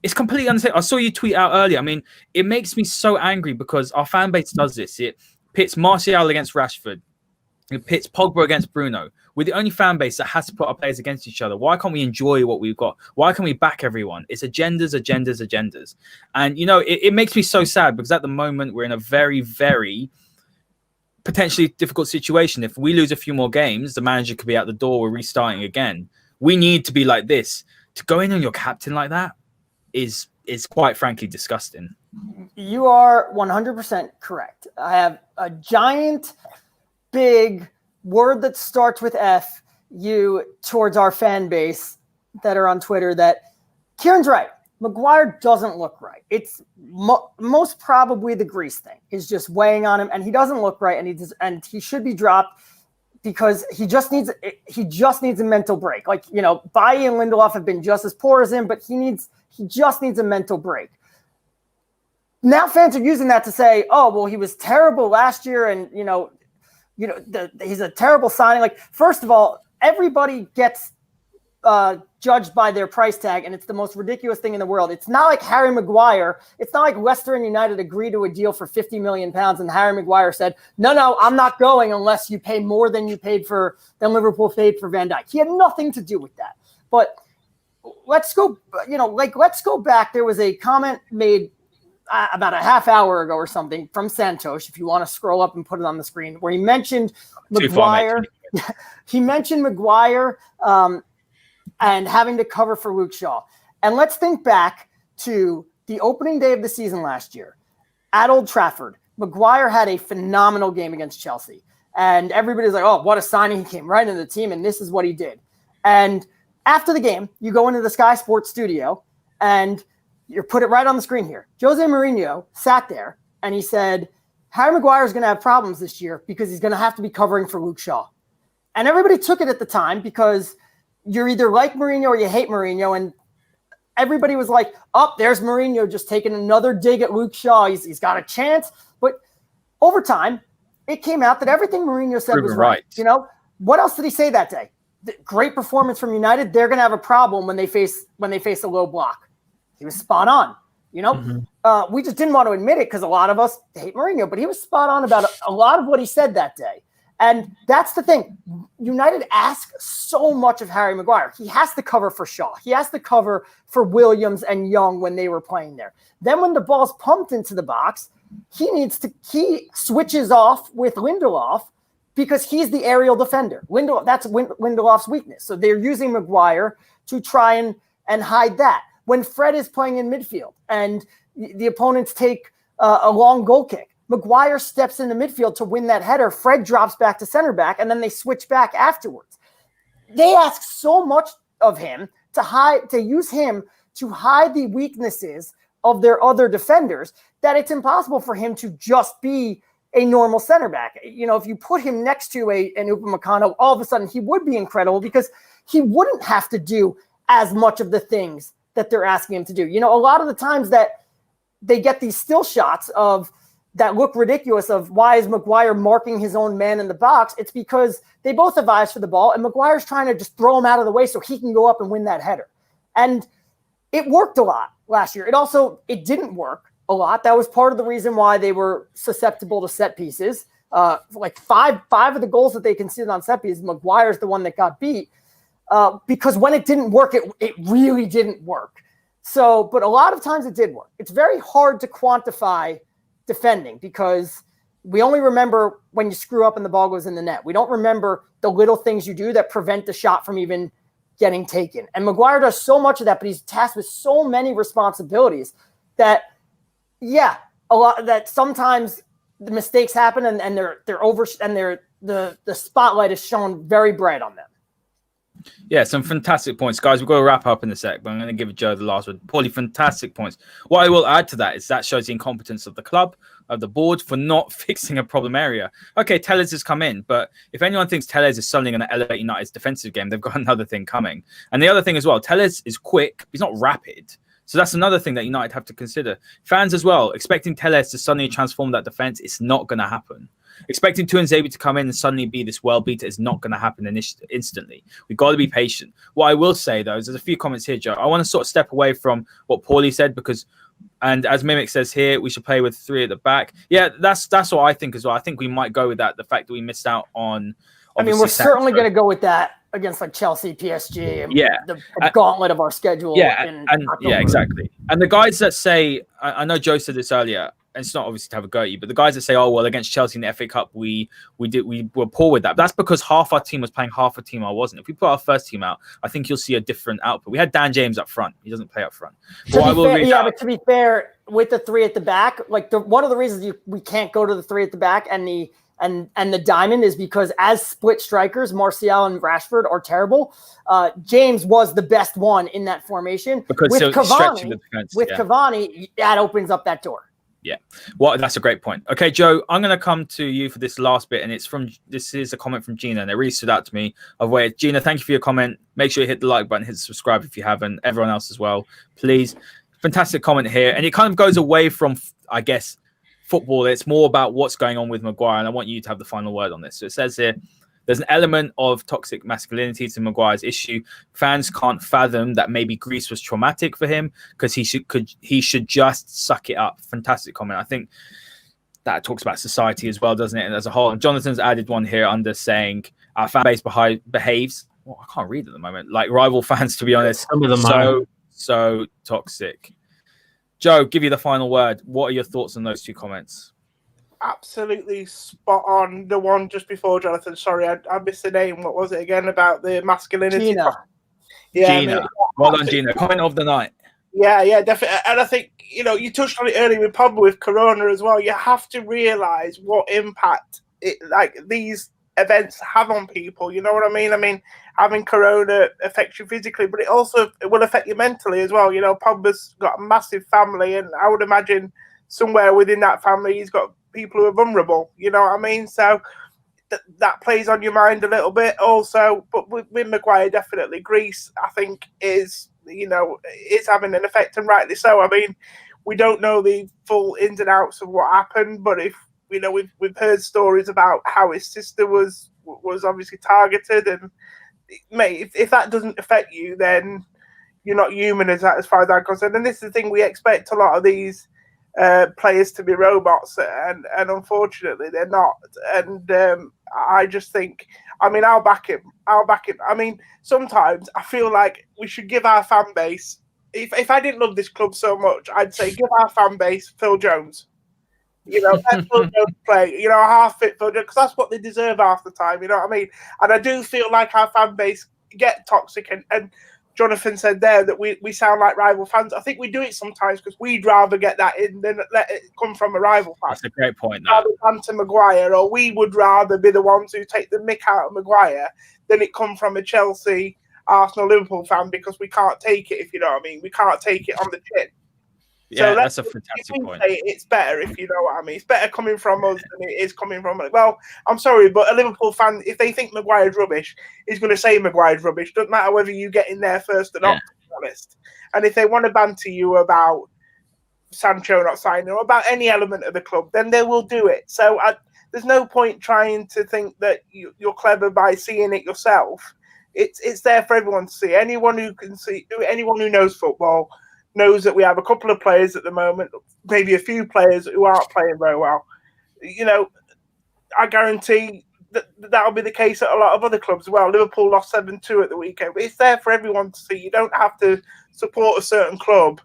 It's completely unacceptable. I saw you tweet out earlier. I mean, it makes me so angry because our fan base does this. It pits Martial against Rashford. It pits Pogba against Bruno. We're the only fan base that has to put our players against each other. Why can't we enjoy what we've got? Why can't we back everyone? It's agendas. And, it makes me so sad because at the moment we're in a very, very potentially difficult situation. If we lose a few more games, the manager could be out the door. We're restarting again. We need to be like this. To go in on your captain like that is quite frankly disgusting. You are 100% correct. I have a giant, big word that starts with F, towards our fan base that are on Twitter that Ciaran's right. Maguire doesn't look right. It's most probably the Greece thing is just weighing on him, and he doesn't look right, and he should be dropped because he just needs a mental break. Bailly and Lindelof have been just as poor as him, but he just needs a mental break. Now fans are using that to say, oh, well, he was terrible last year, and he's a terrible signing. First of all, everybody gets judged by their price tag, and it's the most ridiculous thing in the world. It's not like Harry Maguire. It's not like Leicester and United agreed to a deal for £50 million, and Harry Maguire said, no, I'm not going unless you pay more than Liverpool paid for Van Dijk. He had nothing to do with that. But let's go back. There was a comment made about a half hour ago or something from Santosh, if you want to scroll up and put it on the screen, where he mentioned Maguire. He mentioned Maguire and having to cover for Luke Shaw. And let's think back to the opening day of the season last year at Old Trafford. Maguire had a phenomenal game against Chelsea. And everybody's like, oh, what a signing. He came right into the team, and this is what he did. And after the game, you go into the Sky Sports studio, and you put it right on the screen here. Jose Mourinho sat there, and he said, Harry Maguire is going to have problems this year because he's going to have to be covering for Luke Shaw. And everybody took it at the time because you're either like Mourinho or you hate Mourinho. And everybody was like, oh, there's Mourinho just taking another dig at Luke Shaw. He's got a chance. But over time, it came out that everything Mourinho said was right. You know, what else did he say that day? Great performance from United. They're going to have a problem when they face a low block. He was spot on. You know, we just didn't want to admit it because a lot of us hate Mourinho, but he was spot on about a lot of what he said that day. And that's the thing. United ask so much of Harry Maguire. He has to cover for Shaw. He has to cover for Williams and Young when they were playing there. Then when the ball's pumped into the box, he switches off with Lindelof because he's the aerial defender. That's Lindelof's weakness. So they're using Maguire to try and hide that. When Fred is playing in midfield and the opponents take a long goal kick, Maguire steps into midfield to win that header. Fred drops back to center back, and then they switch back afterwards. They ask so much of him to use him to hide the weaknesses of their other defenders that it's impossible for him to just be a normal center back. You know, if you put him next to an Upamecano, all of a sudden he would be incredible because he wouldn't have to do as much of the things that they're asking him to do. You know, a lot of the times that they get these still shots that look ridiculous of why is Maguire marking his own man in the box? It's because they both have eyes for the ball, and Maguire's trying to just throw him out of the way so he can go up and win that header. And it worked a lot last year. It didn't work a lot. That was part of the reason why they were susceptible to set pieces. Like five of the goals that they conceded on set pieces, Maguire's the one that got beat because when it didn't work, it really didn't work. So, but a lot of times it did work. It's very hard to quantify defending because we only remember when you screw up and the ball goes in the net. We don't remember the little things you do that prevent the shot from even getting taken. And Maguire does so much of that, but he's tasked with so many responsibilities that, that sometimes the mistakes happen and they're over and the spotlight is shown very bright on them. Yeah, some fantastic points. Guys, we've got to wrap up in a sec, but I'm going to give Joe the last word. Pauly, fantastic points. What I will add to that is that shows the incompetence of the club, of the board, for not fixing a problem area. Okay, Tellez has come in, but if anyone thinks Tellez is suddenly going to elevate United's defensive game, they've got another thing coming. And the other thing as well, Tellez is quick, he's not rapid. So that's another thing that United have to consider. Fans as well, expecting Tellez to suddenly transform that defense, it's not going to happen. Expecting Tuanzebe to come in and suddenly be this world beater is not going to happen instantly. We've got to be patient. What I will say, though, is there's a few comments here, Joe. I want to sort of step away from what Pauly said because, and as Mimic says here, we should play with three at the back. Yeah, that's what I think as well. I think we might go with that. The fact that we missed out on. I mean, we're certainly going to go with that against like Chelsea, PSG, and the gauntlet of our schedule. Yeah, exactly. And the guys that say, I know Joe said this earlier. And it's not obviously to have a go at you, but the guys that say, oh, well, against Chelsea in the FA Cup, we were poor with that. But that's because half our team was playing, half our team I wasn't. If we put our first team out, I think you'll see a different output. We had Dan James up front. He doesn't play up front. But to be fair, with the three at the back, like one of the reasons we can't go to the three at the back and the diamond is because as split strikers, Martial and Rashford are terrible. James was the best one in that formation. Because with Cavani, that opens up that door. Yeah, well, that's a great point. Okay, Joe, I'm going to come to you for this last bit, and this is a comment from Gina, and it really stood out to me. Gina, thank you for your comment. Make sure you hit the like button, hit subscribe if you haven't. Everyone else as well, please. Fantastic comment here, and it kind of goes away from, I guess, football. It's more about what's going on with Maguire, and I want you to have the final word on this. So it says here, There's an element of toxic masculinity to Maguire's issue. Fans can't fathom that maybe Greece was traumatic for him because he should just suck it up. Fantastic comment. I think that talks about society as well, doesn't it? And as a whole, and Jonathan's added one here under saying our fan base behaves. Well, I can't read at the moment. Like rival fans, to be honest. Some of them so toxic. Joe, give you the final word. What are your thoughts on those two comments? Absolutely spot on. The one just before Jonathan. Sorry, I missed the name. What was it again about the masculinity? Gina. Yeah, Gina. Well done, Gina. Comment of the night. Yeah, definitely. And I think, you touched on it earlier with Pogba, with Corona as well. You have to realise what impact these events have on people. You know what I mean? I mean, having Corona affects you physically, but it will affect you mentally as well. Pogba's got a massive family, and I would imagine somewhere within that family, he's got people who are vulnerable. You know what I mean? So that plays on your mind a little bit also. But with Maguire, definitely, Greece, I think, is having an effect, and rightly so. I mean, we don't know the full ins and outs of what happened, but if we've heard stories about how his sister was obviously targeted, and mate, if that doesn't affect you, then you're not human as far as I'm concerned. And this is the thing, we expect a lot of these players to be robots, and unfortunately they're not. And I just think, I'll back him. I mean, sometimes I feel like we should give our fan base, if I didn't love this club so much, I'd say give our fan base Phil Jones. Let Phil Jones play, a half-fit Phil Jones, because that's what they deserve half the time, you know what I mean? And I do feel like our fan base get toxic, and Jonathan said there that we sound like rival fans. I think we do it sometimes because we'd rather get that in than let it come from a rival fan. That's a great point. To Maguire, or we would rather be the ones who take the mick out of Maguire than it come from a Chelsea, Arsenal, Liverpool fan, because we can't take it, if you know what I mean. We can't take it on the chin. Yeah, so that's a fantastic point. It's better, if you know what I mean. It's better coming from us than it is coming from. Well, I'm sorry, but a Liverpool fan, if they think Maguire's rubbish, he's going to say Maguire's rubbish. Doesn't matter whether you get in there first or not, to be honest. And if they want to banter you about Sancho not signing, or about any element of the club, then they will do it. So there's no point trying to think that you're clever by seeing it yourself. It's there for everyone to see. Anyone who can see, anyone who knows football, knows that we have a couple of players at the moment, maybe a few players who aren't playing very well. I guarantee that'll be the case at a lot of other clubs as well. Liverpool lost 7-2 at the weekend, but it's there for everyone to see. You don't have to support a certain club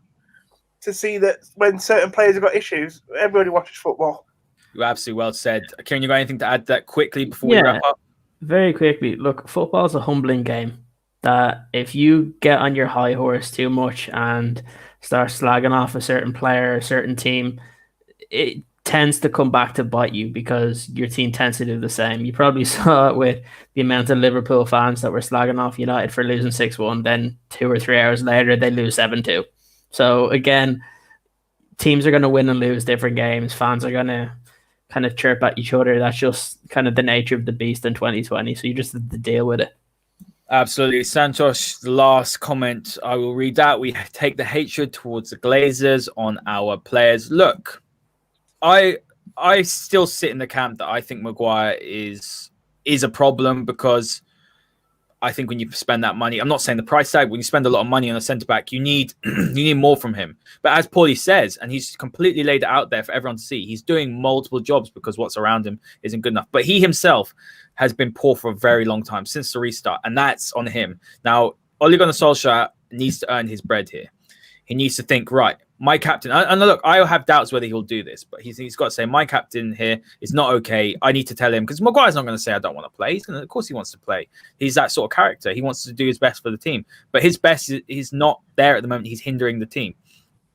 to see that when certain players have got issues. Everybody watches football. You're absolutely well said. Kieran, you got anything to add that quickly before we wrap up? Very quickly. Look, football is a humbling game. That if you get on your high horse too much and start slagging off a certain player, a certain team, it tends to come back to bite you because your team tends to do the same. You probably saw it with the amount of Liverpool fans that were slagging off United for losing 6-1. Then 2 or 3 hours later, they lose 7-2. So again, teams are going to win and lose different games. Fans are going to kind of chirp at each other. That's just kind of the nature of the beast in 2020. So you just have to deal with it. Absolutely. Santos, the last comment I will read out. We take the hatred towards the Glazers on our players. Look, I still sit in the camp that I think Maguire is a problem, because I think when you spend that money, I'm not saying the price tag, when you spend a lot of money on a centre-back, you need more from him. But as Pauly says, and he's completely laid it out there for everyone to see, he's doing multiple jobs because what's around him isn't good enough. But he himself has been poor for a very long time, since the restart, and that's on him. Now, Ole Gunnar Solskjaer needs to earn his bread here. He needs to think, right, my captain, and look, I have doubts whether he'll do this, but he's got to say, my captain here is not okay. I need to tell him, because Maguire's not going to say, I don't want to play. Of course he wants to play. He's that sort of character. He wants to do his best for the team, but his best is not there at the moment. He's hindering the team.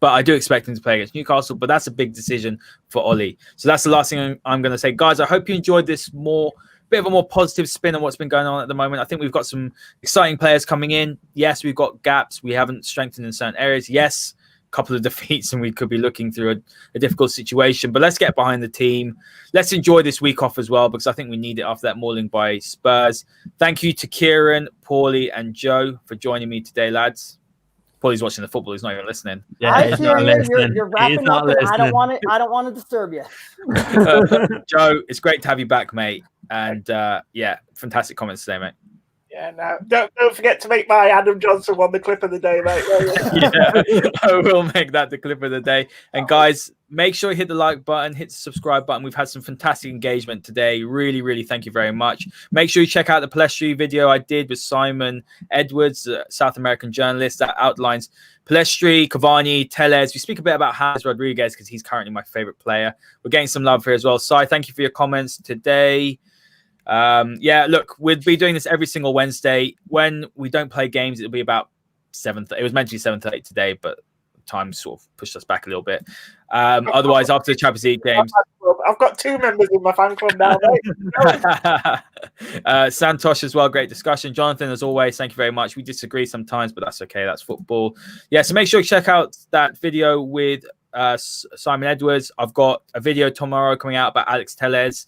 But I do expect him to play against Newcastle, but that's a big decision for Ole. So that's the last thing I'm going to say. Guys, I hope you enjoyed this bit of a more positive spin on what's been going on at the moment. I think we've got some exciting players coming in. Yes, we've got gaps. We haven't strengthened in certain areas. Yes, a couple of defeats and we could be looking through a difficult situation. But let's get behind the team. Let's enjoy this week off as well, because I think we need it after that mauling by Spurs. Thank you to Ciaran, Pauly and Joe for joining me today, lads. Pauly's watching the football. He's not even listening. Yeah, I he's hear not you. listening. You're He's wrapping not up, and I don't listening. want to disturb you. Joe, it's great to have you back, mate. And yeah, fantastic comments today, mate. Yeah, no, don't forget to make my Adam Johnson one the clip of the day, mate. Yeah, I will make that the clip of the day. And guys, make sure you hit the like button, hit the subscribe button. We've had some fantastic engagement today. Really, really thank you very much. Make sure you check out the Pellistri video I did with Simon Edwards, a South American journalist, that outlines Pellistri, Cavani, Tellez. We speak a bit about James Rodriguez because he's currently my favorite player. We're getting some love here as well. Si, thank you for your comments today. Yeah, look, we'll be doing this every single Wednesday. When we don't play games, it'll be about 7:30. It was meant to be 7:30 today, but time sort of pushed us back a little bit. Otherwise, after the Champions League games, I've got 2 members in my fan club now, mate. Santosh as well, great discussion. Jonathan, as always, thank you very much. We disagree sometimes, but that's okay. That's football. Yeah, so make sure you check out that video with Simon Edwards. I've got a video tomorrow coming out about Alex Tellez,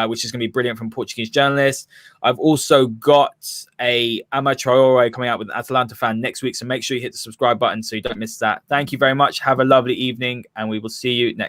which is going to be brilliant from a Portuguese journalist. I've also got a Traore coming out with an Atalanta fan next week. So make sure you hit the subscribe button so you don't miss that. Thank you very much. Have a lovely evening, and we will see you next.